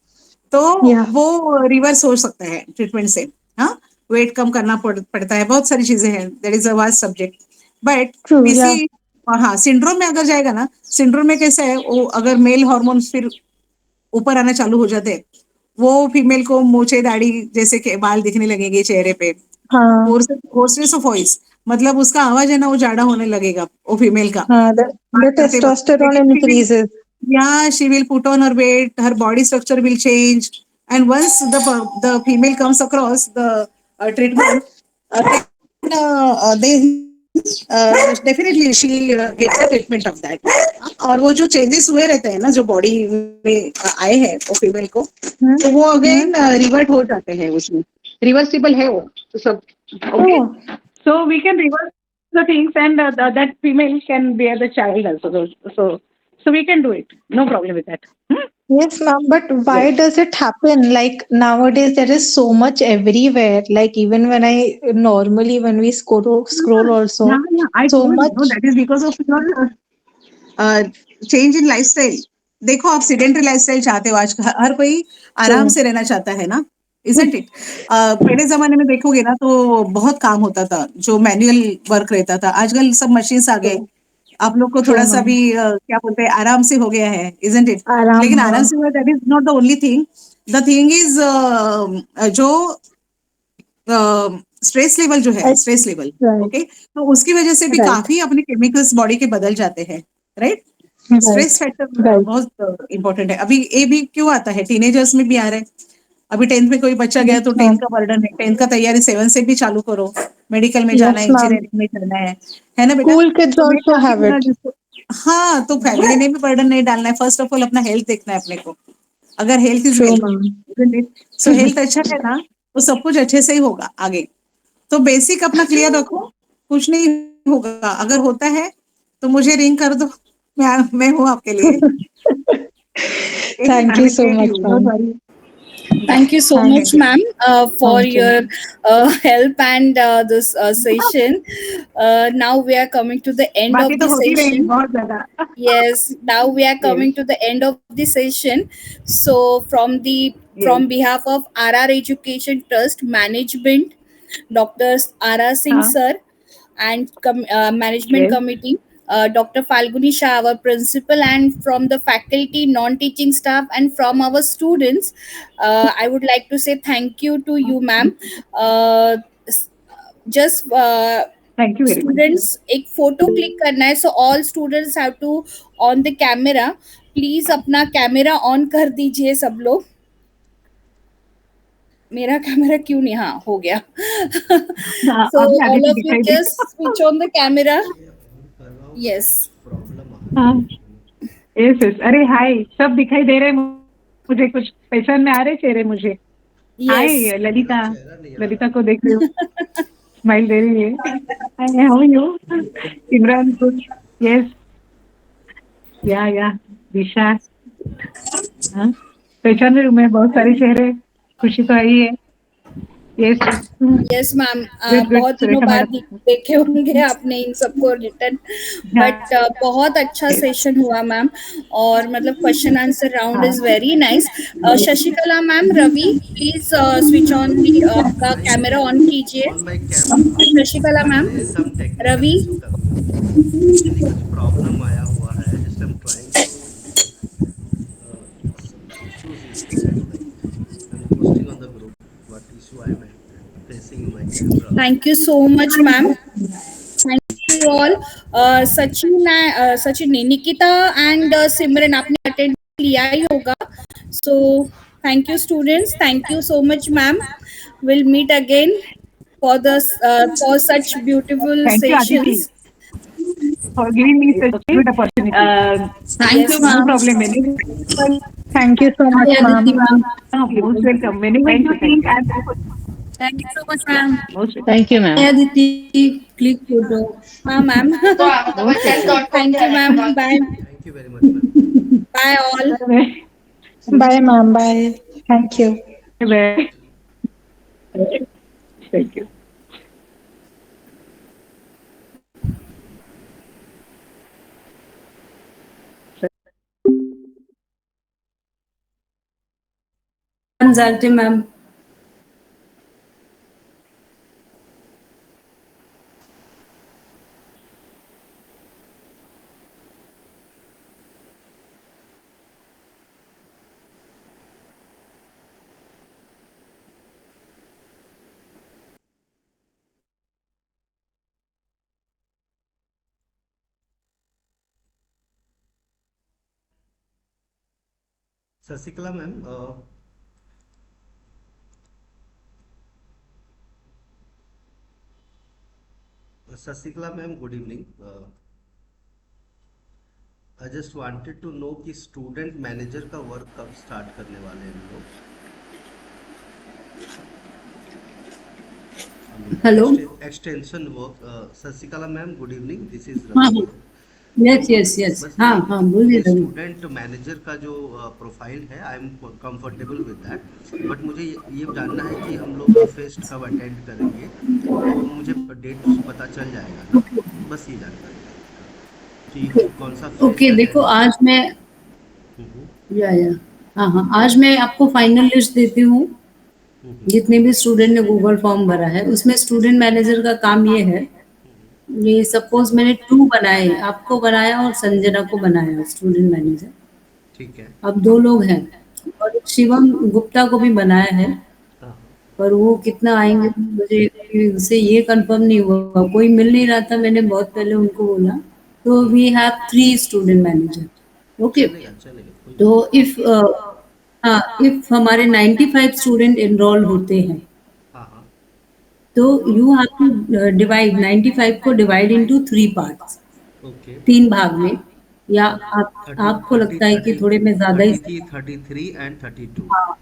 तो Yeah. वो रिवर्स हो सकता है ट्रीटमेंट से। हाँ, वेट कम करना पड़ता है, बहुत सारी चीजें हैं, that is a vast subject. But True. Yeah. PC, हाँ, सिंड्रोम में अगर जाएगा ना, सिंड्रोम में कैसा है, वो अगर मेल हार्मोन्स फिर ऊपर आना चालू हो जाते हैं, वो फीमेल को मोचे दाढ़ी जैसे के बाल दिखने लगेंगे चेहरे पे, हाँ होर्सनेस ऑफ वॉइस, मतलब उसका आवाज है ना वो जाड़ा होने लगेगा वो फीमेल का हाँ, बात the करते वक्त। testosterone लेकिन she will, increases. yeah, she will put on her weight, her body structure will change, and once the female comes across the treatment, then definitely she gets the treatment of that. और वो जो changes हुए रहते हैं ना जो body में आए हैं वो फीमेल को, Hmm? तो वो अगेन रिवर्ट हो जाते हैं, उसमें रिवर्सिबल है वो तो सब। Okay, Oh, so we can reverse the things, and that female can bear the child also. So we can do it. No problem with that. yes, ma'am. But why Yes. does it happen? Like nowadays, there is so much everywhere. Like even when I normally when we scroll Yeah, also, yeah. I so told you, no, much. that is because of your change in lifestyle. देखो, आप sedentary lifestyle चाहते हो, आज हर कोई आराम True. से रहना चाहता है ना, इजंट इट? पहले जमाने में देखोगे ना तो बहुत काम होता था, जो मैनुअल वर्क रहता था, आजकल सब मशीन्स आ गए। True. आप लोग को थोड़ा True, सा ma'am. भी क्या बोलते हैं, आराम से हो गया है, इजंट इट? आराम लेकिन हाँ. आराम से हुआ, that is not the only thing. The thing is जो स्ट्रेस लेवल जो है, स्ट्रेस लेवल, Right. ओके, तो उसकी वजह से भी Right. काफी अपने केमिकल्स बॉडी के बदल जाते हैं, right? Right. Stress factor Right. बहुत इंपॉर्टेंट है। अभी ये भी क्यों आता है, टीनेजर्स में भी आ रहा है। अभी 10th में कोई बच्चा गया Yes, तो 10th ma'am. का बर्डन है, 10th का तैयारी 7 से भी चालू करो, मेडिकल में जाना है, Yes, ma'am. इंजीनियरिंग में करना है ना बेटा? School kids तो मैं also चाहती have हूँ ना it. जिसको, हाँ, तो फैमिली ने भी बर्डन नहीं डालना है, फर्स्ट ऑफ ऑल अपना हेल्थ देखना है अपने को। अगर health is True, ma'am. Wealth, so health अच्छा है ना, तो सब कुछ अच्छे से ही होगा आगे। तो बेसिक अपना क्लियर रखो, कुछ नहीं होगा। अगर होता है तो मुझे रिंग कर दो, मैं हूँ आपके लिए। Thank I you will so tell much, you, don't ma'am. Worry. Thank you so Thank, much, thank ma'am, for thank you. your help and this session. Now we are coming to the end बातें of तो the होती रहेंगी session. बहुत ज्यादा। Yes, now we are yes, coming to the end of the session. So, yes, from behalf of RR Education Trust Management, Doctors R.R. Singh हाँ, sir, and management yes, committee, Dr. Falguni Shah, our principal, and from the faculty, non-teaching staff, and from our students, I would like to say thank you to you, ma'am. Uh, s- just thank you very much. students एक photo click करना है, so all students have to on the camera. Please अपना camera on कर दीजिए सब लोग। मेरा camera क्यों नहीं, हाँ हो गया। हाँ, सो अभी आगे ऑल तो ऑफ यू दिखाई दे। Just switch on the camera. Yes, हाँ, यस, यस, अरे हाय, सब दिखाई दे रहे हैं मुझे, कुछ पहचान में आ रहे चेहरे मुझे। यस। हाय ललिता, ललिता को देख रही हूँ, स्माइल दे रही है। Hi, how are you? Imran, good, yes, yeah Disha, हाँ, पहचान रही हूँ मैं बहुत सारे चेहरे, खुशी तो आई है। Yes, yes ma'am, good good, बहुत दिनों सुरेखा बाद मैडम। देखे होंगे आपने इन सबको रिटर्न। बट हाँ, बहुत अच्छा yes, सेशन हुआ मैम। और मतलब क्वेश्चन आंसर राउंड हाँ, is very nice. Shashikala ma'am, Ravi please switch on दी, आपका कैमरा ऑन कीजिए। on my camera. Shashikala But मैम, there is some technical Ravi. issue यानी कुछ प्रॉब्लम आया हुआ है, just I'm trying to some issues is there, like I'm posting on the group what issue I'm facing in my camera. Thank you so much ma'am. Thank you all. Sachin ने, Nikita and Simran आपने attend लिया ही होगा। So thank you students, thank you so much ma'am. Will meet again for such beautiful thank you Aditi sessions. For giving me such good opportunity. Thank you, Yes, no ma'am. ma'am. Problem, मैंने Thank you so much, Hi, Aditi, ma'am. ma'am. Most welcome, मैंने when you think I am Thank you so much, ma'am. Most welcome, Thank you, Hi, ma'am. Aditi. Click photo. हाँ ma'am. Most welcome. Thank you ma'am, bye. Thank you very much, ma'am. Bye all. Bye, ma'am. Bye. Thank you. Bye, thank you. Zalti, ma'am. Shashikala ma'am, Shashikala ma'am, good evening. I just wanted to know कि student manager का work कब start करने वाले हैं हम लोग। I mean Hello. Extension work. Shashikala ma'am, good evening, this is हाँ, Ravi. yes, yes, yes. बस हाँ, हाँ, बोलिए ये रवि। स्टूडेंट मैनेजर का जो प्रोफाइल है, I am comfortable with that, but मुझे ये जानना है कि हम लोग फेस्ट कब अटेंड करेंगे, तो मुझे डेट पता चल जाएगा ना। बस ये जानकारी लेनी था कि कौन सा ओके, फेस्ट देखो अटेंड। आज मैं हम्म। या हाँ, हाँ, आज मैं आपको फाइनल लिस्ट देती हूँ। हम्म। जितने भी स्टूडेंट ने गूगल फॉर्म भरा है, उसमें स्टूडेंट मैनेजर का काम ये है, ये सपोज मैंने 2 बनाए, आपको बनाया और संजना को बनाया स्टूडेंट मैनेजर। ठीक है। अब 2 लोग हैं और एक शिवम गुप्ता को भी बनाया है, हाँ हाँ। पर वो कितना आएँगे मुझे उनसे ये कंफर्म नहीं हुआ, कोई मिल नहीं रहा था, मैंने बहुत पहले उनको बोला। तो we have 3 student manager, okay. चलेगा चलेगा, कोई तो बात नहीं। हाँ, इफ हमारे 95 स्टूडेंट एनरोल होते हैं, हाँ हाँ। तो यू हैव टू डिवाइड 95 को डिवाइड इनटू 3 पार्ट्स, ओके। 3 भाग में। या आप थर्टी आपको थर्टी लगता है कि थर्टी थोड़े मैं ज़्यादा ही 33, 33 एंड 32, हाँ,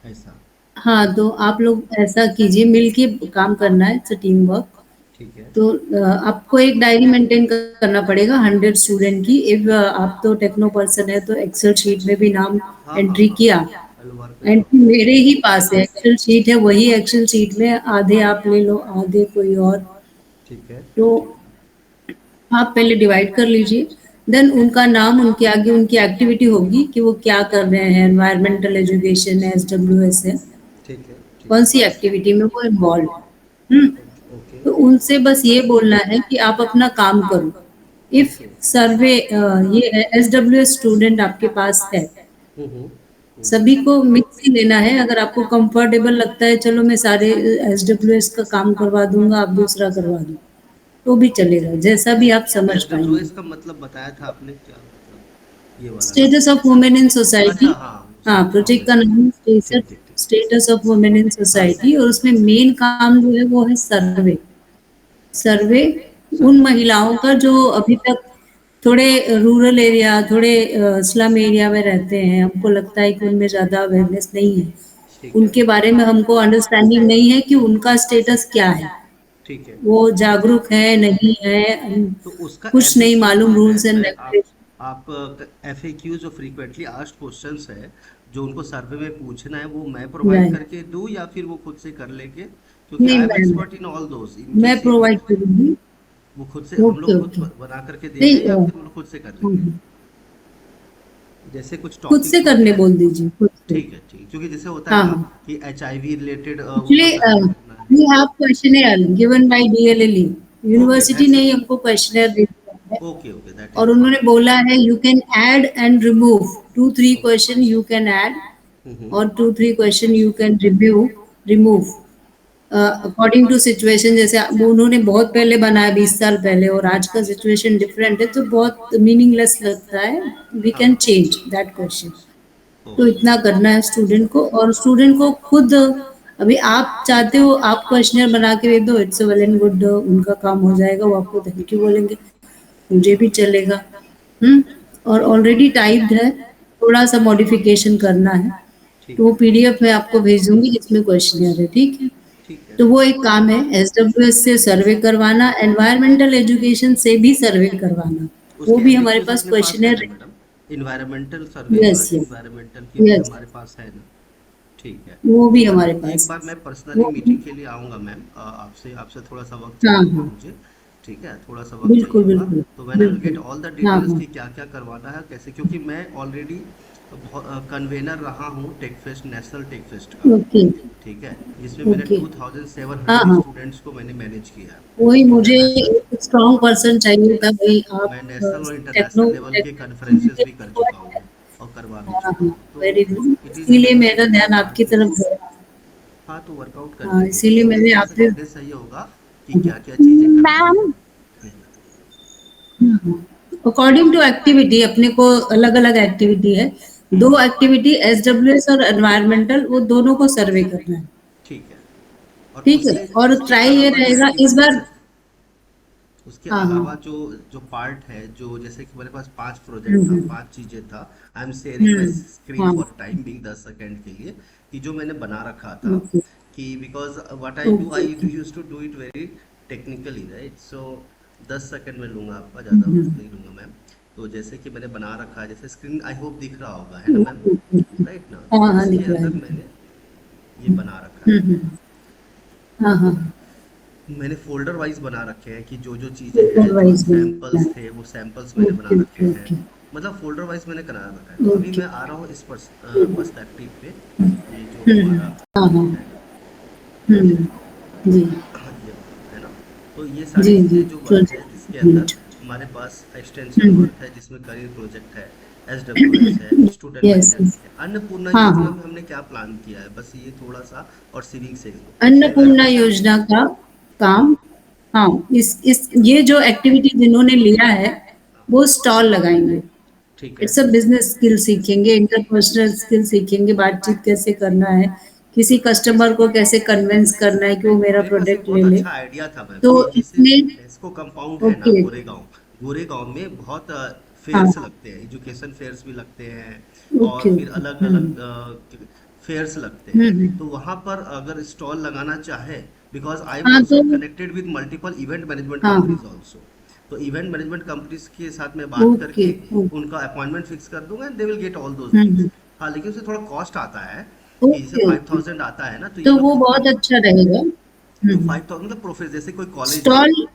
ऐसा। हाँ, तो आप लोग ऐसा कीजिए, मिलके काम करना है, इट्स अ टीम वर्क। ठीक है। तो आपको एक डायरी मेंटेन करना पड़ेगा 100 स्टूडेंट की। इफ आप तो टेक्नो पर्सन है तो एक्सेल शीट में भी नाम हाँ हाँ एंट्री हाँ, किया। अलवार पे एंट्री काम। मेरे ही पास है, एक्सेल शीट है, वही एक्सेल शीट में आधे आप ले लो, आधे कोई और। ठीक है। तो आप पहले डिवाइड कर लीजिए, देन उनका नाम, उनके आगे उनकी एक्टिविटी होगी कि वो क्या कर रहे हैं, एनवायरमेंटल एजुकेशन है, SWS है, ठीक है। ठीक कौन है। सी एक्टिविटी में वो इन्वॉल्व है। ओके। तो उनसे बस ये बोलना है कि आप अपना काम करो। If okay. सर्वे ये है, SWS स्टूडेंट आपके पास है, हम्म। हम्म। सभी को मिक्स ही लेना है। अगर आपको कंफर्टेबल लगता है चलो मैं सारे SWS का काम करवा दूंगा, आप दूसरा करवा दो, तो भी चलेगा, जैसा भी आप समझ एस डब्ल्यू पाएंगे। एस का मतलब बताया था आपने, क्या मतलब? ये वाला ना? स्टेटस ऑफ वुमेन इन अच्छा, सोसाइटी। हाँ, हाँ, सॉरी, प्रोजेक्ट का नाम है ठीक ठीक ठीक। स्टेटस ऑफ वुमेन इन हाँ। सोसाइटी, और उसमें मेन काम जो है वो है सर्वे। सर्वे उन सर्वे। महिलाओं का जो अभी तक थोड़े रूरल एरिया, थोड़े स्लम एरिया में रहते हैं, हमको लगता है कि उनमें ज़्यादा अवेयरनेस नहीं है, ठीक है। उनके बारे में हमको अंडरस्टैंडिंग नहीं है कि उनका स्टेटस क्या है, ठीक है। वो जागरूक है नहीं है, तो उसका कुछ एफ ए नहीं क्यू मालूम जो है रूल्स एंड मैम, रेगुलेशन। आप एफ ए क्यू जो फ्रीक्वेंटली आस्क्ड क्वेश्चंस है, जो उनको सर्वे में पूछना है, वो मैं प्रोवाइड नहीं, करके दूं या फिर वो खुद से कर लेंगे? क्योंकि नहीं I am ma'am, expert in all those, in my case provide करूंगी। वो खुद से, हम ओके, लोग खुद ओके। बना करके नहीं, देंगे या फिर वो लोग खुद से कर लेंगे? हाँ, जैसे कुछ खुद से टॉपिक्स होते करने हैं। बोल दीजिए, खुद से। ठीक है, ठीक, क्योंकि जैसे होता है हाँ, ना हाँ। कि एच आई वी रिलेटेड उनको Actually, सर्वे करना है। we have questionnaire given by DLLE. Okay, university that's ने इट। ही हमको क्वेश्चनर दे दिया है, ओके ओके, दैट और इज उन्होंने फाइन। बोला है you can add and remove 2-3 question, you can add hmm. और 2-3 question you can remove according to situation. जैसे वो उन्होंने बहुत पहले बनाया, 20 साल पहले, और आज का सिचुएशन डिफरेंट है, तो बहुत मीनिंगलेस लगता है। वी हाँ कैन हाँ। Change that question. तो ओके। इतना करना है स्टूडेंट को, और स्टूडेंट को खुद, अभी आप चाहते हो आप क्वेश्चनर बना के दे दो, इट्स वेल एंड गुड, उनका काम हो जाएगा, वो आपको थैंक यू बोलेंगे, मुझे भी चलेगा। हम्म। और ऑलरेडी टाइप्ड है, थोड़ा सा मॉडिफिकेशन करना है, तो ठीक वो है। PDF में आपको भेज दूंगी जिसमें क्वेश्चनर है, ठीक है। ठीक है। तो वो एक काम है, SWS से सर्वे करवाना, एनवायरमेंटल एजुकेशन से भी सर्वे करवाना, वो उसके भी हमारे एफएक्यूज पास अपने पास है क्वेश्चनर ना है। मैडम? इन्वायरमेंटल सर्वे का, यस, यस, इन्वायरमेंटल की भी यस, हमारे पास है ना? ठीक है। वो भी एक बार, हमारे एक पास बार है। मैं पर्सनली वो मीटिंग के लिए आऊँगा मैम, आपसे आपसे थोड़ा सा वक्त हाँ, चाहिए होगा हाँ, मुझे। ठीक है, थोड़ा सा वक्त चाहिए बिल्कुल, होगा। बिल्कुल, तो व्हेन आई विल गेट बिल्कुल। ऑल द हाँ, डिटेल्स हाँ, कि क्या क्या करवाना है कैसे, क्योंकि मैं ऑलरेडी कन्वेनर रहा हूँ tech fest, national tech fest का। ओके ठीक है, जिसमें मैंने ओके। हाँ 2700 हाँ, स्टूडेंट्स को मैंने मैनेज किया है। वही तो मैं मुझे एक स्ट्रॉन्ग पर्सन चाहिए था भाई। आप मैं नेशनल और टेक्नो इंटरनेशनल लेवल के कॉन्फ्रेंसेस भी कर चुका हूँ और करवा भी हाँ चुका हाँ, हूँ, तो वेरी गुड। इट इज़ इसीलिए वेरी मेरा ध्यान आपकी हार्ड टू। तरफ गया। हाँ, तो वर्कआउट हाँ, करके इसीलिए देखिए, मैंने थोड़ा सा आपसे गाइडेंस चाहिए होगा कि क्या क्या चीज़ें करनी है। हम्म, अकॉर्डिंग टू एक्टिविटी अपने को अलग अलग एक्टिविटी है। दो हम्म, एक्टिविटी SWS और एनवायरमेंटल, वो दोनों को सर्वे करना है। ठीक है। और ठीक है, और उसके ट्राई ये अलावा जो रहेगा इस एक्टिविटी बार। है, उसके हाँ हाँ। अलावा जो जो पार्ट है, जो जैसे कि मेरे पास 5 प्रोजेक्ट था, हम्म 5 चीज़ें था। I am sharing my hmm, screen हाँ फॉर टाइम बिंग 10 सेकेंड के लिए, कि जो मैंने बना रखा था, ओके कि because what I do, okay I okay. Use to do it very technically, right. So 10 second में लूँगा, आपका ज़्यादा नहीं लूँगा मैम। तो जैसे कि मैंने बना रखा है, जैसे स्क्रीन आई होप दिख रहा होगा, है ना मैम, ओके ओके। राइट ना। तो हाँ हाँ, इसके दिख रहा है अंदर दिख रहा मैंने है। ये बना रखा है। हाँ हाँ, मैंने फ़ोल्डर वाइज़ बना रखे हैं कि जो चीज़ें हैं, जो एडवाइस मिलना सैंपल्स है। थे, वो सैंपल्स मैंने बना ओके रखे ओके हैं। ओके मतलब फ़ोल्डर वाइज़ मैंने करा रखा है। तो अभी ओके। मैं आ रहा हूँ इस पर्सपेक्टिव पे, ये जो हमारा हाँ हाँ। है, हम्म, जी ये वाला, है ना। तो ये सारी जी जी, चीज़ें जो वर्क है, प्रोजेक्ट इसके अंदर गुड। हमारे पास एक्सटेंशन वर्क है, जिसमें करियर प्रोजेक्ट है, SWS है, स्टूडेंट यस आइडेंटिटी है। अन्नपूर्णा हाँ योजना हाँ। में हमने क्या प्लान किया है, बस ये थोड़ा सा, और सिविंग से फिर मैं अन्नपूर्णा आपको। योजना का काम, हाँ, इस ये जो एक्टिविटी जिन्होंने लिया है वो स्टॉल लगाएंगे। ठीक है। इट्स अ बिजनेस स्किल सीखेंगे, इंटरपर्सनल स्किल सीखेंगे, बातचीत कैसे करना है, किसी कस्टमर को कैसे कन्विंस करना है कि वो मेरा मेरे पास एक प्रोडक्ट ले बहुत ले। अच्छा आइडिया था मैम, तो कि जैसे इसमें नेस्को कंपाउंड है ना, ओके। गोरेगांव में बहुत फेयर्स हाँ लगते हैं, एजुकेशन फेयर्स भी लगते हैं, और ओके फिर ओके। अलग अलग फेयर्स लगते हैं। हम्म। तो वहाँ पर अगर स्टॉल लगाना चाहे, बिकॉज आई एम हाँ ऑल्सो तो connected with multiple event management हाँ हाँ कंपनीज ऑल्सो। तो इवेंट मैनेजमेंट कंपनीज के साथ मैं बात ओके करके ओके। उनका अपॉइंटमेंट फिक्स कर दूंगा, and they will get all those things. हाँ, लेकिन उससे थोड़ा कॉस्ट आता है, कि जैसे ओके फाइव ओके, थाउजेंड आता है ना, तो ये तो लोग वो खुद का। बहुत अच्छा रहेगा। तो 5,000 मतलब प्रोफेसर, जैसे कोई कॉलेज है, स्टॉल।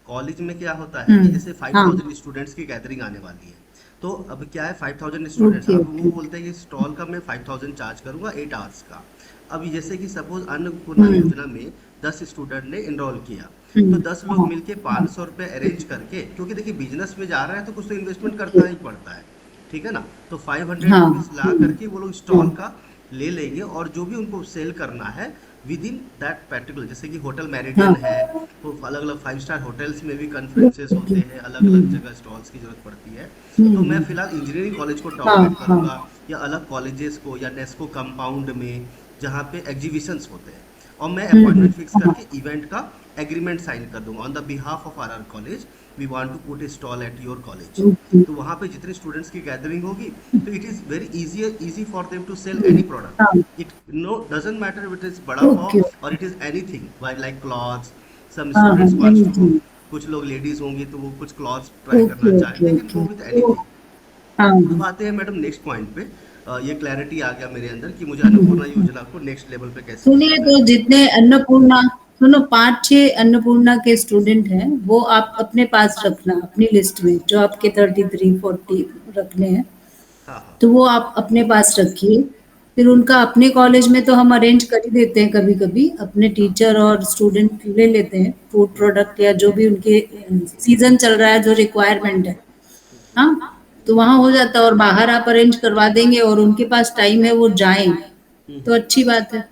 कॉलेज में क्या होता है कि जैसे फाइव हाँ थाउजेंड स्टूडेंट्स की गैदरिंग आने वाली है। तो अब क्या है, 5,000 स्टूडेंट्स, ओके अब वो ओके। बोलते हैं कि स्टॉल का मैं 5,000 चार्ज करूंगा 8 आवर्स का। अब जैसे कि सपोज अन्नपूर्णा योजना में 10 स्टूडेंट ने इनरोल किया, तो 10 लोग हाँ मिलके 500 रुपये अरेंज करके, क्योंकि देखिए बिजनेस में जा रहा है तो कुछ तो इन्वेस्टमेंट ओके। करना ही पड़ता है, ठीक है ना। तो 500 रुपीज़ हाँ ला करके वो लोग हाँ स्टॉल का ले लेंगे, और जो भी उनको सेल करना है विद इन दैट पर्टिकुलर, जैसे कि होटल हाँ मैरिडियन है, तो अलग अलग 5 स्टार होटल्स में भी कॉन्फ्रेंसेस ओके। होते हैं, अलग अलग जगह स्टॉल्स की जरूरत पड़ती है। तो मैं फिलहाल इंजीनियरिंग कॉलेज को हाँ टारगेट हाँ करूंगा, या अलग कॉलेजेस को, या नेस्को कंपाउंड में जहाँ पे एग्जीबिशंस होते हैं, और मैं अपॉइंटमेंट फिक्स हाँ करके इवेंट का एग्रीमेंट साइन कर दूंगा on the behalf of our college, we want to put a stall at your college. Okay. तो वहाँ पे जितने स्टूडेंट्स की गैदरिंग होगी, तो it is very easy for them to sell any हाँ product. It no doesn't matter it is बड़ा हो, ओके। और it is anything like clothes, some हाँ हाँ, students wants to go, anything. कुछ लोग लेडीज़ होंगी तो वो कुछ क्लॉथ्स ट्राई करना ओके चाहें, okay they can okay. Go with तो एनीथिंग। हाँ अब आते हैं मैडम नेक्स्ट पॉइंट पे। ये क्लैरिटी आ गया मेरे अंदर कि मुझे अन्नपूर्णा योजना को नेक्स्ट लेवल पे कैसे सुनिए, लेकर तो जाना है। जितने अन्नपूर्णा, सुनो, 5-6 अन्नपूर्णा के स्टूडेंट हैं वो आप अपने पास रखना अपनी लिस्ट में, जो आपके 33-40 रखने हैं। हाँ हाँ। तो वो आप अपने पास रखिए। फिर उनका अपने कॉलेज में तो हम अरेंज कर ही देते हैं, कभी कभी अपने हाँ। टीचर और स्टूडेंट ले लेते हैं फूड प्रोडक्ट या जो भी उनके सीजन चल रहा है, जो रिक्वायरमेंट है। हाँ, तो वहाँ हो जाता है, और बाहर आप अरेंज करवा देंगे और उनके पास टाइम है वो जाएं, तो अच्छी बात है।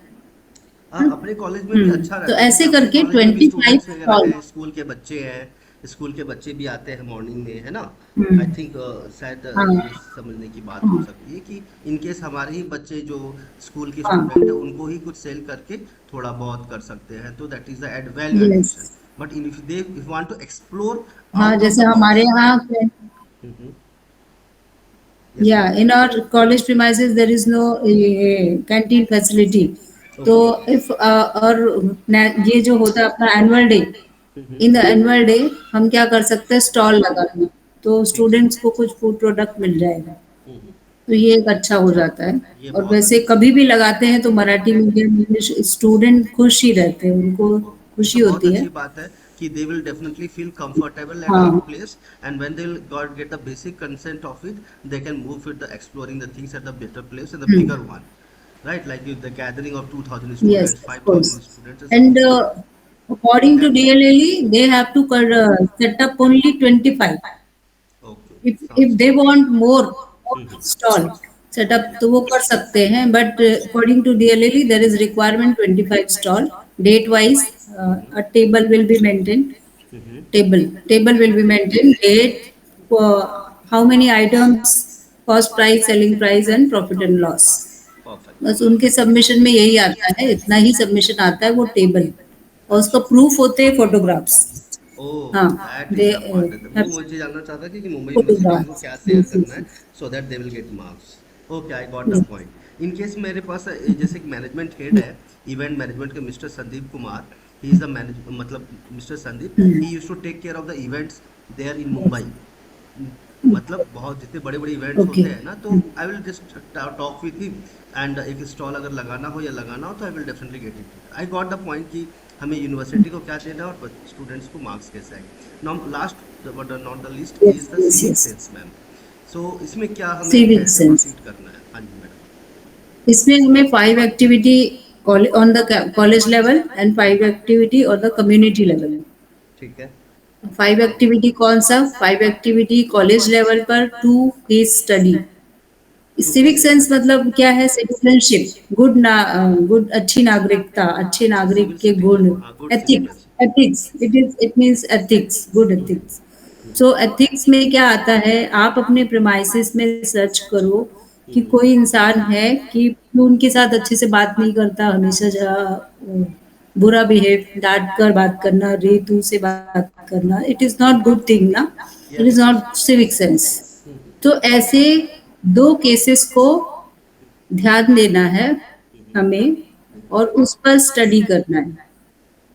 अपने कॉलेज में भी अच्छा तो रहता है, क्योंकि ऐसे अपने करके कॉलेज में भी 25 स्टूडेंट्स वगैरह स्टॉल। हैं, स्कूल के बच्चे हैं, स्कूल के बच्चे भी आते हैं मॉर्निंग में, है ना। आई थिंक शायद ये हाँ समझने की बात हो हाँ सकती है कि इन केस हमारे ही बच्चे जो स्कूल के हाँ, स्टूडेंट हैं, उनको ही कुछ सेल करके थोड़ा बहुत कर सकते हैं, तो that is the add value yes. Addition. But if want to explore हाँ, आउट ऑफ जैसे द हमारे बॉक्स। यहाँ यस या ma'am. In our college premises there is no canteen facility. तो ओके। इफ और ये जो होता है अपना annual day, in the annual day हम क्या कर सकते हैं, स्टॉल लगा दें, तो ठीक है। स्टूडेंट्स को कुछ फूड प्रोडक्ट मिल जाएगा। हम्म, तो ये एक अच्छा हो जाता है। ये और बहुत वैसे अच्छा। कभी भी लगाते हैं तो मराठी मीडियम इंग्लिश स्टूडेंट खुश ही रहते हैं, उनको खुशी तो बहुत होती है। अच्छी बात है। कि they will definitely feel comfortable at our हाँ place, and when they will got get the basic consent of it, they can move with the exploring the things at the better place and the hmm. bigger one, right? Like if the gathering of 2000 Yes, students, of 5000 course. students and And something like that. So according to that, DLLE, they have to set up only 25. okay, If sounds they good. want more Mm-hmm. stall setup तो वो कर सकते हैं, but according to DLLE there is requirement 25 stall. Date wise, Mm-hmm. a table will be maintained. Mm-hmm. Table will be maintained. Date, how many items, cost price, selling price and profit and loss. Perfect. बस उनके submission में यही आता है, इतना ही submission आता है, वो टेबल और उसका अच्छा। प्रूफ होते हैं फोटोग्राफ्स. ओह, हाँ, that they is the part, वो हैव मुझे जानना चाहता था कि मुंबई यूनिवर्सिटी को फोटोग्राफ्स. क्या शेयर करना है, so that they will get marks. Okay, I got the point. In case मेरे पास जैसे एक मैनेजमेंट हेड है, इवेंट मैनेजमेंट के mister Sandeep Kumar. He is the manage मतलब mister Sandeep, he used to take care of the events there in Mumbai. मतलब बहुत जितने बड़े बड़े इवेंट्स ओके. होते हैं ना, तो I will just talk with him, and एक स्टॉल अगर लगाना हो या लगाना हो तो I will definitely get it. I got the point कि हमें यूनिवर्सिटी को क्या देना है और स्टूडेंट्स को मार्क्स कैसे आएंगे. Now last but not the least Yes, is the yes, civic yes. Sense, ma'am. So इसमें क्या हमें Civic कैसे sense. प्रोसीड करना है? हाँ जी मैडम. इसमें हमें 5 activity on the college level and 5 activity on the community level. ठीक है. 5 एक्टिविटी कौन सा? 5 एक्टिविटी कॉलेज लेवल पर, 2 case study. Two civic case sense study. मतलब क्या है? सिटीजनशिप, गुड अच्छी नागरिकता, अच्छे अच्छा, नागरिक सिविल के सिटीजन, गुण. हाँ, good ethics, citizenship. It means ethics, good ethics. So ethics में क्या आता है? आप अपने प्रेमाइसिस में सर्च करो कि कोई इंसान है कि उनके साथ अच्छे से बात नहीं करता, हमेशा बुरा बिहेव, डांट कर बात करना, रेतू से बात करना. It is not good thing ना. It yes is yes. Not civic sense. तो ऐसे 2 केसेस को ध्यान देना है हमें और उस पर स्टडी करना है.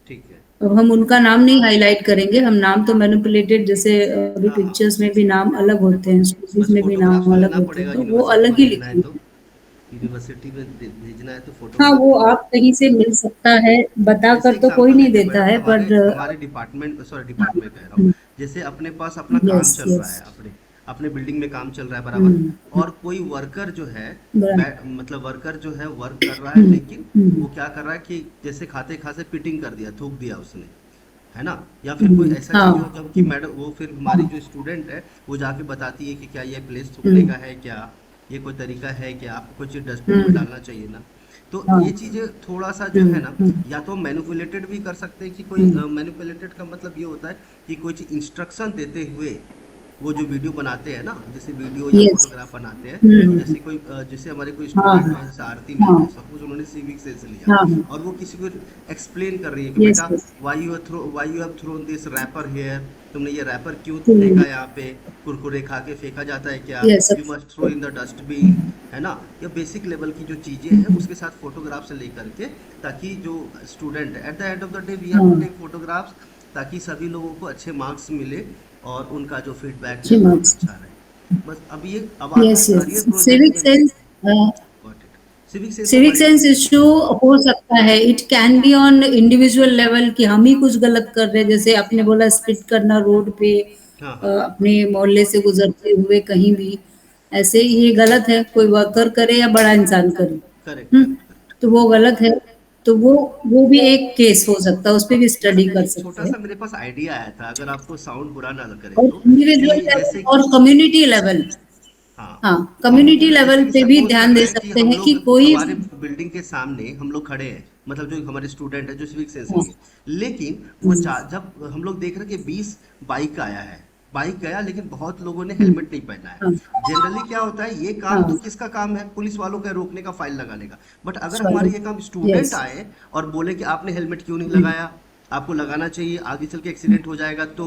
ठीक है. अब हम उनका नाम नहीं हाईलाइट करेंगे, हम नाम तो मैनिपुलेटेड, जैसे अभी हाँ हाँ, पिक्चर्स में भी नाम अलग होते हैं, स्टोरीज बस में भी फोटोग्राफ्स नाम तो अलग लेना होते हैं, पड़ेगा, तो वो यूनिवर्सिटी को अलग ही भेजना है तो. लिखेंगे. यूनिवर्सिटी में भेजना है तो हाँ, फोटोग्राफ वो तो. आप कहीं से मिल सकता है, बता जैसे कर तो कोई एग्जांपल नहीं लेते हैं देता मैडम, है, हमारे पर हमारे डिपार्टमेंट, सॉरी डिपार्टमेंट कह रहा हूँ, जैसे अपने पास अपना काम यस, चल रहा यस. है, अपने अपने बिल्डिंग में काम चल रहा है बराबर, और कोई वर्कर जो है मतलब वर्कर जो है वर्क कर रहा है, लेकिन वो क्या कर रहा है कि जैसे खाते खाते पिटिंग कर दिया, थूक दिया उसने, है ना, या फिर कोई ऐसा चीज हो हाँ. जब कि मैडम वो फिर हमारी जो स्टूडेंट है वो जाके बताती है कि क्या ये प्लेस थूकने का है, क्या ये कोई तरीका है, क्या आपको कोई चीज डस्टबिन में डालना चाहिए ना. तो हाँ. ये चीजें थोड़ा सा जो है ना, या तो मैनिपुलेटेड भी कर सकते हैं कि कोई मैनिपुलेटेड का मतलब ये होता है कि कोई चीज इंस्ट्रक्शन देते हुए वो जो वीडियो बनाते हैं ना, जैसे वीडियो या यस. फोटोग्राफ बनाते हैं, हाँ. जैसे कोई जैसे हमारे कोई हाँ. स्टूडेंट है, जैसे आरती मैम है, हाँ. सपोज उन्होंने सिविक सेंस लिया हाँ. और वो किसी को एक्सप्लेन कर रही है कि यस, बेटा, yes. Why you have thrown this wrapper here, तुमने ये रैपर क्यों फेंका यहाँ पे, कुरकुरे खा के फेंका जाता है क्या, yes. You must throw in the dustbin, है ना. ये बेसिक लेवल की जो चीजें हैं उसके साथ फोटोग्राफ से लेकर के, ताकि जो student at the end of the day we have to हाँ. टेक फोटोग्राफ्स, ताकि सभी लोगों को अच्छे मार्क्स मिले और उनका जो फीडबैक है अच्छी बहुत मार्क्स. अच्छा रहे. बस अब आता है यस, करियर यस. प्रोजेक्ट में. Got it. सिविक सेंस तो सिविक बड़ी. सेंस इश्यू हो सकता है. It can be on individual level कि हम ही कुछ गलत कर रहे हैं, जैसे आपने बोला स्पिट करना रोड पे, हाँ हाँ. अपने मोहल्ले से गुजरते हुए कहीं भी, ऐसे ये गलत है. कोई वर्कर करे या बड़ा इंसान करे, करेक्ट करेक्ट करेक्ट. तो वो गलत है. तो वो भी एक केस हो सकता है, उस पर भी स्टडी मैडम कर एक सकते छोटा हैं. सा मेरे पास आइडिया आया था, अगर आपको साउंड बुरा ना करे और तो, इंडिविजुअल कि लेवल जैसे, और कम्युनिटी लेवल. हाँ, हाँ, कम्युनिटी कम्युनिटी लेवल जैसे लेवल कि पे भी सपोज कर ध्यान रहे दे हैं कि सकते हम हैं कि लोग कोई. हमारे बिल्डिंग के सामने हम लोग खड़े हैं, मतलब जो हमारे स्टूडेंट है जो सिविक सेंस लिए, लेकिन वो जब हम लोग देख रहे हैं कि 20 बाइक आया है, बाइक गया लेकिन बहुत लोगों ने हेलमेट नहीं पहना है. हाँ. जनरली क्या होता है, ये काम तो हाँ. किसका काम है, पुलिस वालों का रोकने का, फाइन लगाने का. बट अगर हमारे सॉरी. ये काम स्टूडेंट यस. आए और बोले कि आपने हेलमेट क्यों नहीं लगाया, आपको लगाना चाहिए, आगे चल के एक्सीडेंट हो जाएगा, तो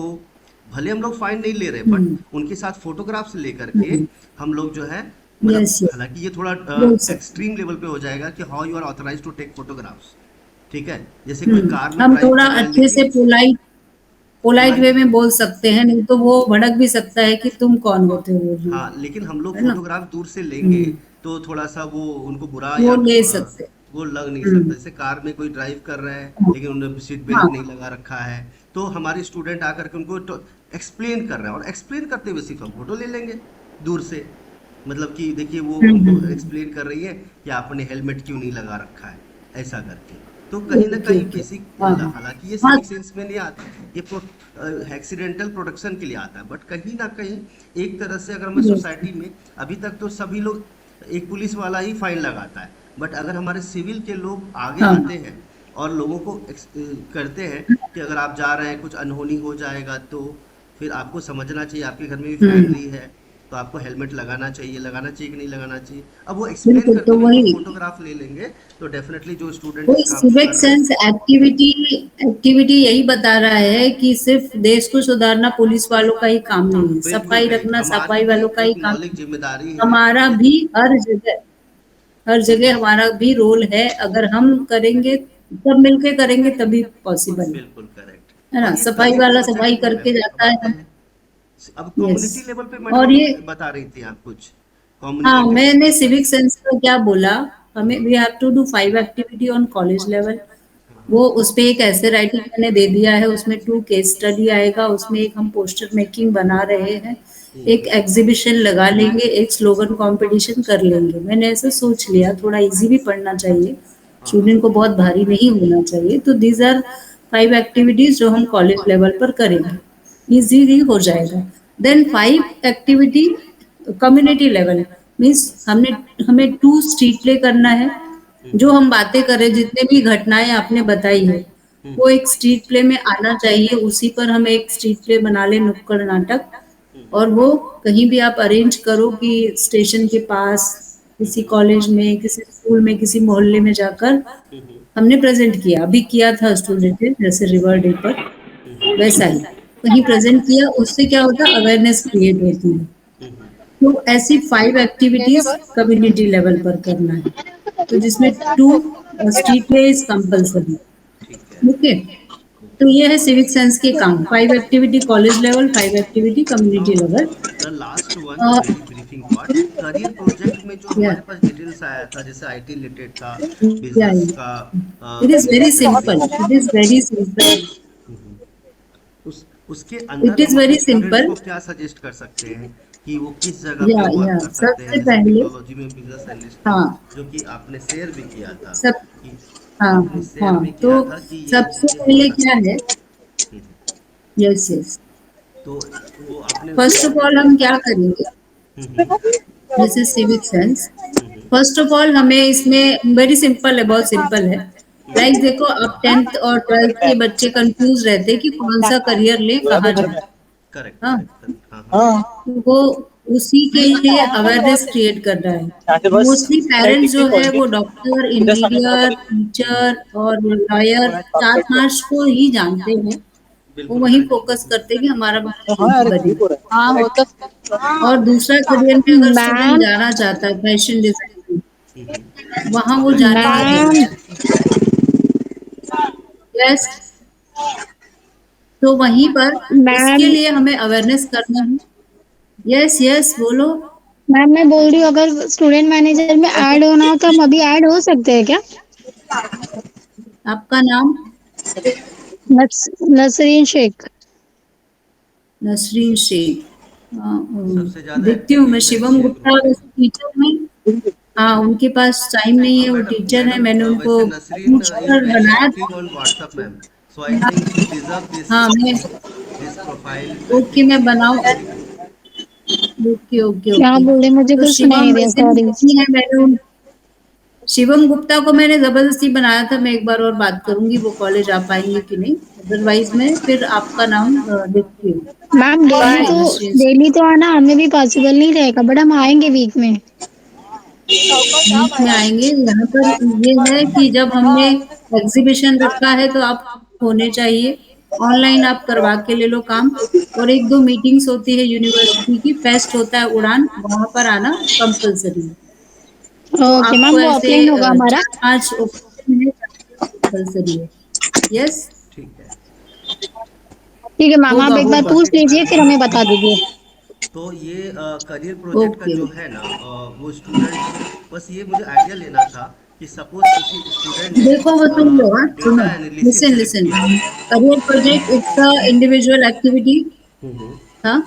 भले हम लोग फाइन नहीं ले रहे, बट उनके साथ फोटोग्राफ्स लेकर के हम लोग जो है, मतलब यस, यस. हालांकि ये थोड़ा बोल सकते एक्सट्रीम लेवल पे हो जाएगा कि how you are authorise to take photographs. ठीक है, जैसे कोई हैं. कार में हम ड्राइव थोड़ा कर रहा है अच्छे से लेकिन पोलाइट पोलाइट वे पोलाइट, में बोल सकते हैं, नहीं तो वो भड़क भी सकता है कि तुम कौन होते हो बोलने हाँ, वाले. लेकिन हम लोग है ना. फोटोग्राफ दूर से लेंगे हम्म. तो थोड़ा सा वो उनको बुरा या वो ले सकते. वो लग नहीं सकता. हम्म. जैसे कार में कोई ड्राइव कर रहा है हाँ. लेकिन उन्होंने सीट बेल्ट हाँ. नहीं लगा रखा है, तो हमारे स्टूडेंट आकर के उनको तो एक्सप्लेन कर रहे हैं, और एक्सप्लेन करते हुए सिर्फ हम फोटो ले लेंगे दूर से, मतलब कि देखिए वो उनको एक्सप्लेन कर रही है कि आपने हेलमेट क्यों नहीं लगा रखा है, ऐसा करके। तो कहीं ना ओके कहीं ओके। बेसिक, हाँ हालांकि ये हाँ सिविक सेंस में नहीं आता, ये एक्सीडेंटल प्रोटेक्शन के लिए आता है, बट कहीं ना कहीं एक तरह से अगर मैं yes, सोसाइटी में, अभी तक तो सभी लोग, एक पुलिस वाला ही फाइन लगाता है, बट अगर हमारे सिविल के लोग आगे हाँ आते हैं और लोगों को करते हैं कि अगर आप जा रहे हैं कुछ अनहोनी हो जाएगा तो फिर आपको समझना चाहिए, आपके घर में भी हम्म, फैमिली है, तो आपको हेलमेट लगाना चाहिए कि नहीं लगाना चाहिए। अब वो एक्सप्लेन बिल्कुल। करते तो हुए उनको वही फोटोग्राफ ले लेंगे, तो डेफिनेटली जो स्टूडेंट वही इस काम को सिविक कर रहे हैं। सेंस एक्टिविटी एक्टिविटी यही बता रहा है कि सिर्फ देश को सुधारना पुलिस वालों का ही काम नहीं है, बिल्कुल सफाई राइट, रखना हमारी सफाई भी वालों का ही एक काम मौलिक है। जिम्मेदारी है हमारा कि भी हर जगह हमारा भी रोल है। अगर हम करेंगे, सब मिलके करेंगे तभी पॉसिबल बिल्कुल करेक्ट। है ना। और ये सफाई करियर वाला प्रोजेक्ट सफाई में करके मैम अब जाता आते है। हैं, अब यस। कम्युनिटी लेवल पे मैडम और आप ये बता रही थी आप कुछ हाँ, कम्युनिटी लेवल मैंने पे। सिविक सेंस का क्या बोला, हमें हम्म, we have to do 5 activity on college level. हाँ, वो उस पे एक ऐसे राइटिंग मैंने दे दिया है, उसमें 2 केस स्टडी आएगा, उसमें एक हम पोस्टर मेकिंग बना रहे हैं, एक एग्जीबिशन लगा लेंगे, एक स्लोगन कंपटीशन कर लेंगे। मैंने ऐसा सोच लिया, थोड़ा इजी भी पढ़ना चाहिए, हाँ, स्टूडेंट को बहुत भारी नहीं होना चाहिए। तो दीज आर 5 एक्टिविटीज जो हम कॉलेज लेवल पर करेंगे, इजीली हो जाएगा। Then 5 activity community level means हमने हमें 2 स्ट्रीट प्ले करना है। जो हम बातें करें, जितने भी घटनाएं आपने बताई है, वो एक स्ट्रीट प्ले में आना चाहिए। उसी पर हम एक स्ट्रीट प्ले बना ले, नुक्कड़ नाटक। और वो कहीं भी आप अरेंज करो कि स्टेशन के पास, किसी कॉलेज में, किसी स्कूल में, किसी मोहल्ले में जाकर हमने प्रेजेंट किया। अभी किया था स्टूडेंट ने, जैसे रिवर डे पर, वैसा ही कहीं प्रेजेंट किया। उससे क्या होता है, अवेयरनेस क्रिएट होती है। तो ऐसी 5 एक्टिविटीज कम्युनिटी लेवल पर करना है, तो जिसमें 2 स्ट्रीट प्ले इज कंपल्सरी। ठीक है, ओके। तो ओके। ये है सिविक सेंस के काम, 5 activity college level, 5 activity community now level. The last one very briefing part, career project में जो या हमारे पास डिटेल्स आया था, जैसे आईटी रिलेटेड था, या बिजनेस का, it is very business simple, sensing, it is very simple, उसके अंदर इट इज हम अपने वेरी स्टूडेंट्स सिंपल। को क्या सजेस्ट कर सकते हैं कि वो किस जगह पे वर्क या कर सकते हैं, सबसे जैसे पहले, टेक्नोलॉजी में बिजनेस एनालिस्ट में, हाँ जो कि आपने शेयर भी किया था सब, कि हाँ आपने शेयर हाँ, भी तो किया था कि ये सबसे चीज़ें हो पहले क्या सकती है, हैं। यस यस, तो वो आपने फर्स्ट उसमें ऑफ ऑल हम क्या करेंगे, hmm, this is civic sense. Hmm, first of all हमें इसमें वेरी सिंपल है, बहुत सिंपल है। लाइक देखो, अब 10th और 12th के बच्चे कंफ्यूज रहते हैं कि कौन सा करियर लें, कहाँ जाए। करेक्ट हाँ, करेक्ट करेक्ट, हाँ हाँ, तो वो उसी के लिए अवेयरनेस क्रिएट कर रहा है। मोस्टली पेरेंट्स जो है वो डॉक्टर, इंजीनियर, टीचर और लॉयर, 4 5 को ही जानते हैं। वो बिल्कुल वही करेक्ट, फोकस बिल्कुल करते हैं कि हमारा बच्चा हाँ यही अरे बने। ठीक हो रहा है। हाँ होता और दूसरा करियर में अगर स्टूडेंट मैम जाना चाहता है फैशन डिजाइनिंग, वहां वो करेक्ट, जाने का मैम देना है। यस। तो वहीं पर मैम इसके लिए हमें अवेयरनेस करना है। यस यस, बोलो। मैम मैं बोल रही हूँ, अगर स्टूडेंट मैनेजर में ऐड होना हो तो हम अभी ऐड हो सकते हैं क्या? आपका नाम? नसरीन शेख। नसरीन शेख। हाँ, सबसे ज़्यादा देखती हूँ मैं। Activities Shivam nursery Gupta group में। वैसे टीचर में, हाँ उनके पास टाइम नहीं है, वो मैडम टीचर है। मैडम मैंने वैसे उनको नसरीन पूछ इज कर वेरी बनाया था। Active on WhatsApp ma'am, so I think she deserve हाँ मैं, this profile, I okay think मैं शी इज बनाऊँ। Very good. ओके ओके क्या ओके। बोले, मुझे तो कुछ सुनाई शिवम नहीं दिया, वैसे भी सॉरी। नहीं है, मैंने शिवम गुप्ता को मैंने जबरदस्ती बनाया था। मैं एक बार और बात करूंगी वो कॉलेज आ पाएंगे कि नहीं, अदरवाइज मैं फिर आपका नाम देखती हूँ। मैम ओके नसरीन से। डेली तो आना हमें भी पॉसिबल नहीं रहेगा, बट हम आएंगे वीक में। वीक में आएंगे। यहाँ पर ये है कि जब हमने एग्जीबिशन रखा है तो आप होने चाहिए। ऑनलाइन आप करवा के ले लो काम। और 1 2 मीटिंग्स होती है यूनिवर्सिटी की, फेस्ट होता है उड़ान, वहां पर आना कंपलसरी है। तो ओके आपको मैम, वो ऐसे ऑफलाइन होगा हमारा। 4 5 ओकेजन कंपलसरी है। यस, ठीक है, ठीक है मैम, होगा आप एक बार होगा। पूछ लीजिए फिर हमें बता दीजिए। तो ये करियर प्रोजेक्ट का ओके जो ओके। है ना, वो स्टूडेंट्स, बस ये मुझे आइडिया लेना था कि सपोज किसी स्टूडेंट ने देखो वो सुन लो, हाँ सुनो, data analysis listen select listen, किया है। Career project it's a individual activity. Hmm. हाँ,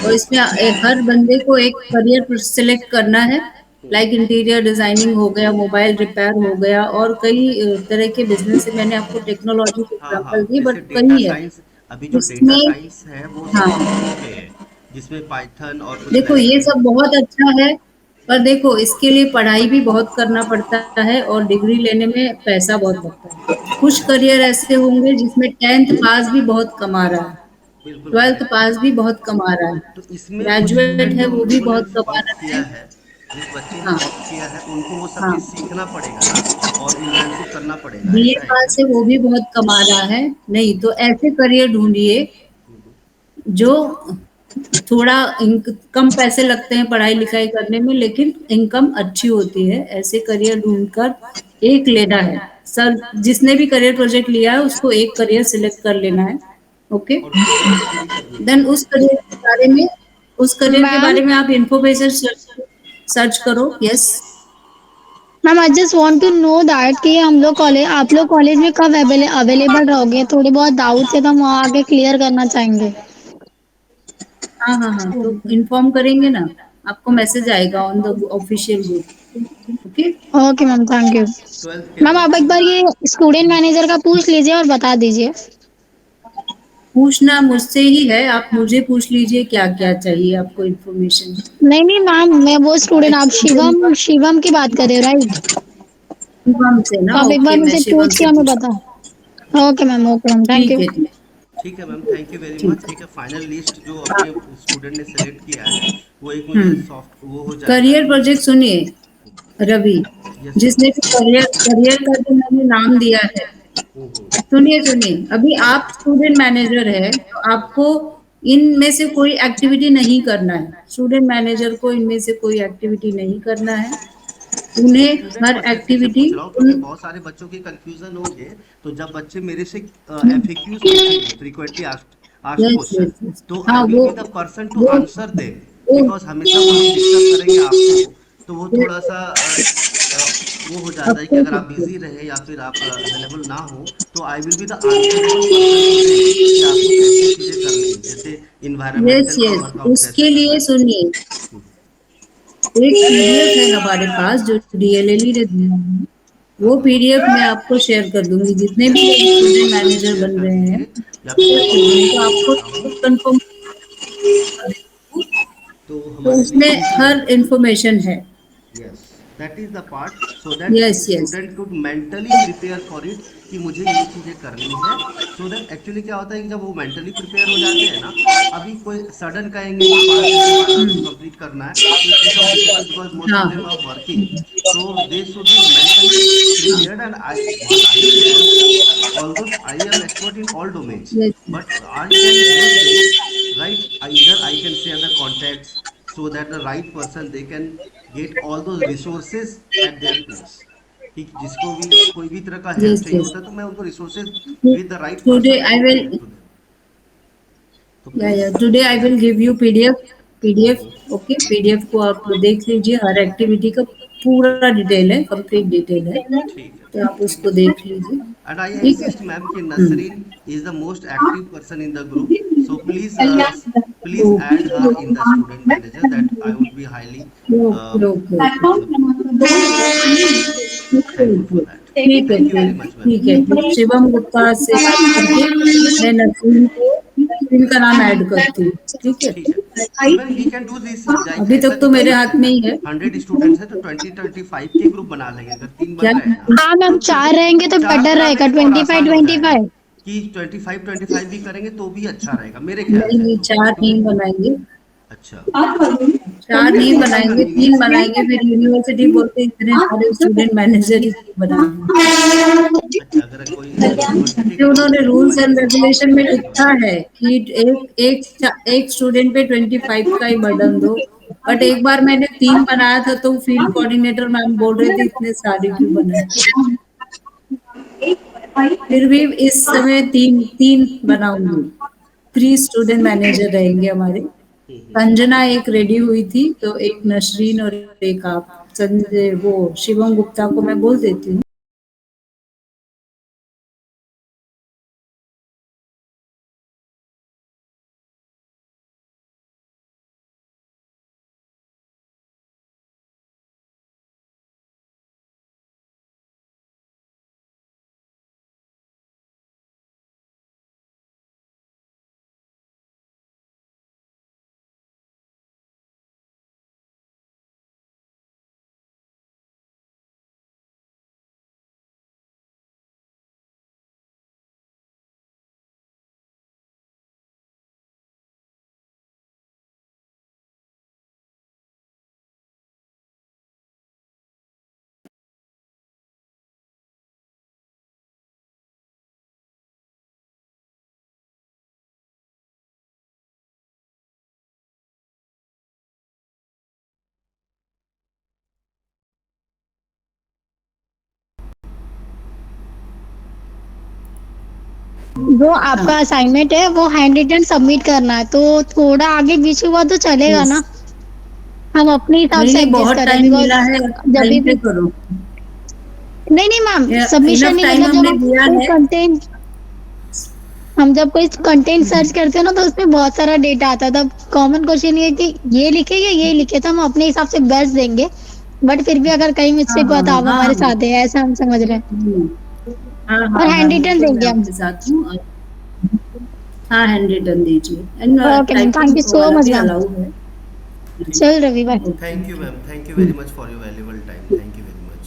और इसमें हर बंदे को एक करियर सिलेक्ट करना है। लाइक इंटीरियर डिजाइनिंग हो गया, मोबाइल रिपेयर हो गया, और कई तरह के बिजनेस है। मैंने आपको टेक्नोलॉजी के हाँ एग्जांपल हाँ, दिए, बट जैसे डेटा कई है साइंस, अभी जो डेटा इसमें। साइंस है वो हाँ, सबसे पीक पे है, जिसमें पाइथन और कुछ देखो ये लैंग्वेज। सब बहुत अच्छा है, पर देखो इसके लिए पढ़ाई भी बहुत करना पड़ता है और डिग्री लेने में पैसा बहुत लगता है। कुछ करियर ऐसे होंगे जिसमें टेंथ पास भी बहुत कमा रहा है, बिल्कुल ट्वेल्थ करेक्ट। पास भी बहुत कमा रहा है, तो इसमें वो ग्रेजुएट स्टूडेंट है जो हम वो भी लोगों ने बहुत कमा ऑप्ट रहा किया है। है, जिस बच्चे ने हाँ, ऑप्ट किया है, उनको वो सब हाँ, चीज़ सीखना पड़ेगा ना, और इंटर्नशिप करना पड़ेगा, बीए ऐसा है क्या? पास है वो भी बहुत कमा रहा है। नहीं तो ऐसे करियर ढूंढिए जो थोड़ा कम पैसे लगते हैं पढ़ाई लिखाई करने में, लेकिन इनकम अच्छी होती है। ऐसे करियर ढूंढकर एक लेना है सर। जिसने भी करियर प्रोजेक्ट लिया है उसको एक करियर सिलेक्ट कर लेना है। ओके, और उसको पढ़ाई पूरी करनी है। देन उस करियर के मैम बारे में आप इन्फॉर्मेशन सर्च सर्च करो। Yes, ma'am I just want to know that कि हम लोग कॉलेज आप लोग कॉलेज में कब अवेलेबल रहोगे, थोड़े बहुत डाउट्स है तो हम वहाँ आके क्लियर करना चाहेंगे। हाँ हाँ हाँ, तो इन्फॉर्म करेंगे ना, आपको मैसेज आएगा on the official group. Okay, okay ma'am, thank you. Twelfth के मैम बाद आप एक बार करेंगे। ये स्टूडेंट मैनेजर का पूछ लीजिए और बता दीजिए। पूछना मुझसे ही है, आप मुझे पूछ लीजिए क्या क्या चाहिए आपको इन्फॉर्मेशन। नहीं नहीं मैम, मैं वो स्टूडेंट, आप शिवम शिवम की बात कर रहे हो राइट? शिवम से तो ना, आप एक बार ओके, मैं मुझे शिवम पूछ के से हमें पूछती बता। हूँ। ओके मैम, थैंक ठीक यू। है, ठीक ठीक है ma'am, thank you very much. ठीक। एक फाइनल लिस्ट जो अपने हाँ, स्टूडेंट ने सेलेक्ट किया है, वो एक मुझे हम्म, सॉफ्ट वो हो जाएगा करियर कि। प्रोजेक्ट सुनिए रवि, यस मैम। जिसने भी करियर करियर का जो मैंने नाम दिया है, सुनिए सुनिए, अभी आप स्टूडेंट मैनेजर है तो आपको इनमें से कोई एक्टिविटी नहीं करना है। स्टूडेंट मैनेजर को इनमें से कोई एक्टिविटी नहीं करना है। नहीं, उन्हें स्टूडेंट हर पर्सपेक्टिव से एक्टिविटी पूछ रहा हूँ, क्योंकि उन। बहुत सारे बच्चों की कंफ्यूजन होंगे। तो जब बच्चे मेरे से एफएक्यूज पूछेंगे, frequently asked yes question, yes yes, तो आई हाँ will be the person to वो आंसर देम। वो बिकॉज हमेशा वो हम डिस्टर्ब करेंगे आपको, तो वो थोड़ा यस, सा वो हो जाता है कि अगर आप बिजी रहे या फिर आप अवेलेबल ना हो, तो I will be the answerable person to them कि आपको कैसे चीज़ें करनी है, जैसे यस इन्वायरमेंटल का यस, वर्कआउट कैसे उसके करना लिए है। सुनिए, एक पीडीएफ है हमारे पास जो डीएलएल ने दिया है। हाँ वो हाँ, पीडीएफ मैं आपको शेयर कर दूंगी, जितने भी लोग स्टूडेंट प्लीज़ मैनेजर शेयर बन कर रहे हैं दीजिए, या फिर शेयर मैं कर कॉपी दूंगी, तो करके रख आपको लेता हूँ, कंफर्म। तो तो हमारे लिए उसमें इजी हर रहेगा। इंफॉर्मेशन है। Yes, that is the part, so that yes yes, student could mentally prepare for it कि मुझे ये चीज़ें करनी है। सो दैट एक्चुअली क्या होता है कि जब वो मेंटली प्रिपेयर हो जाते हैं ना, अभी कोई सडन कहेंगे कि 5 दिन के बाद आपको कंप्लीट करना है, तो it become difficult because most of हाँ, them are working. So they should be mentally prepared, and I what I can, although I am expert in all domains, yes but I can help them, right? Either I can share the contacts so that the right person they can get all those resources at their place, कि जिसको भी कोई भी तरह का help yes चाहिए yes. होता है, तो मैं उनको resources with the right today person I provide will, it to them. तो या please. Today I will give you PDF. Okay, PDF को आप देख लीजिए, हर एक्टिविटी का ठीक पूरा डिटेल है, कंप्लीट डिटेल है, ठीक है तो मैम, आप ठीक है उसको देख मैम। लीजिए। And I ठीक है। insist, ma'am, कि Nasreen is the most active person in the group. So please add her in the student manager. That I would be highly uh, okay okay okay, thankful for that. ठीक है Thank you ठीक, very much, ma'am. ठीक है, तो शिवम गुप्ता से बात करके मैं नसीम का नाम ऐड करती हूँ। ठीक है, ठीक है। Even we can do this, like अभी ऐसा तक तो नहीं कर मेरे सकते हाथ में हैं। ही है। 100 स्टूडेंट्स हैं तो 20-25 के ग्रुप बना लेंगे, अगर 3 बन रहे हैं ना, हाँ मैम, तो चार रहेंगे तो चार बेटर बना रहेगा, लेंगे तो और 25 आसान हो ट्वेंटी जाएगा, फाइव कि 25-25 भी करेंगे तो भी अच्छा रहेगा मेरे ख्याल नहीं से नहीं, तो। चार नहीं बनाएंगे, अच्छा, चार या नहीं फिर उसका बनाएंगे, तीन कन्वीनियंस के लिए। बनाएंगे, फिर यूनिवर्सिटी बोलते हैं इतने सारे स्टूडेंट मैनेजर ही क्यों बनाएंगे। अच्छा, अगर कोई यूनिवर्सिटी कि का उन्होंने रूल्स एंड सुपरवाइजर रेगुलेशन में हाँ। लिखा है कि एक स्टूडेंट पे 25 का ही बर्डन दो, बट एक बार मैंने तीन बनाया था तो फील्ड कोऑर्डिनेटर मैम बोल रहे थे इतने सारे क्यों बनाए। फिर भी इस समय तीन तीन बनाऊंगी। 3 स्टूडेंट मैनेजर रहेंगे हमारे। संजना एक रेडी हुई थी, तो एक नसरीन और एक आप, संजय वो शिवम गुप्ता को मैं बोल देती हूँ. जो आपका असाइनमेंट है वो हैंड रिटन सबमिट करना है, तो थोड़ा आगे पीछे हुआ तो चलेगा Yes. ना, हम अपने हिसाब नहीं से नहीं, एडजस्ट बहुत करें, टाइम बिकॉज मिला है, जब टाइम पे भी करो. नहीं मैम, सबमिशन इनफ नहीं, टाइम मतलब जब हमने हम दिया कोई है. कंटेंट हम जब कोई कंटेंट सर्च करते हैं ना, तो उसमें बहुत सारा डेटा आता है, तब कॉमन क्वेश्चन ये है कि ये लिखे या ये लिखे, तो हम अपने हिसाब से बेस्ट देंगे, बट फिर भी अगर कहीं हाँ मिस्टेक हाँ हुआ तो आप हाँ हमारे हाँ. साथ है, ऐसा हम समझ रहे हैं। हम्म, हाँ हाँ और हाँ, हैंड रिटन बिल्कुल मैं देंगे हम। आपके साथ हूँ. हाँ, हैंड रिटन दीजिए. And okay ma'am, thank you typing so वाला मच भी मैम। अलाउ है. चल Ravi bye. Okay. Thank you, ma'am. Thank you very much for your valuable time. Thank you very much.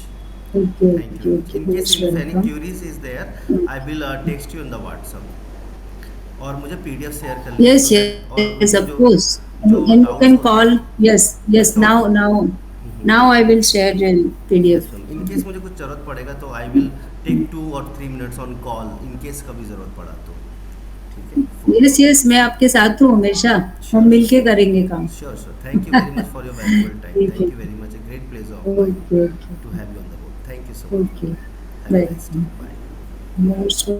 Okay Thank you okay very much. Okay, In case most if any welcome. queries is there, I will text you on the WhatsApp. और मुझे PDF share कर लीजिए Yes, so that, और yes, उनके of जो course. जो And you doubts can होते call. हैं. Yes, yes. तो Now I will share the PDF. Yes ma'am, in case मुझे कुछ ज़रूरत पड़ेगा तो I will take 2 or 3 minutes on call, in case कभी ज़रूरत पड़ा तो. ठीक है, फोन यस कॉल. यस, मैं आपके साथ हूँ हमेशा. हम श्योर मिलके करेंगे काम. Sure sure. Thank you very much for your valuable time. ठीक है. Thank you very much. A great pleasure of mine okay okay to have you on the board. Thank you so much. Okay. Have a nice day. Welcome. Bye. Most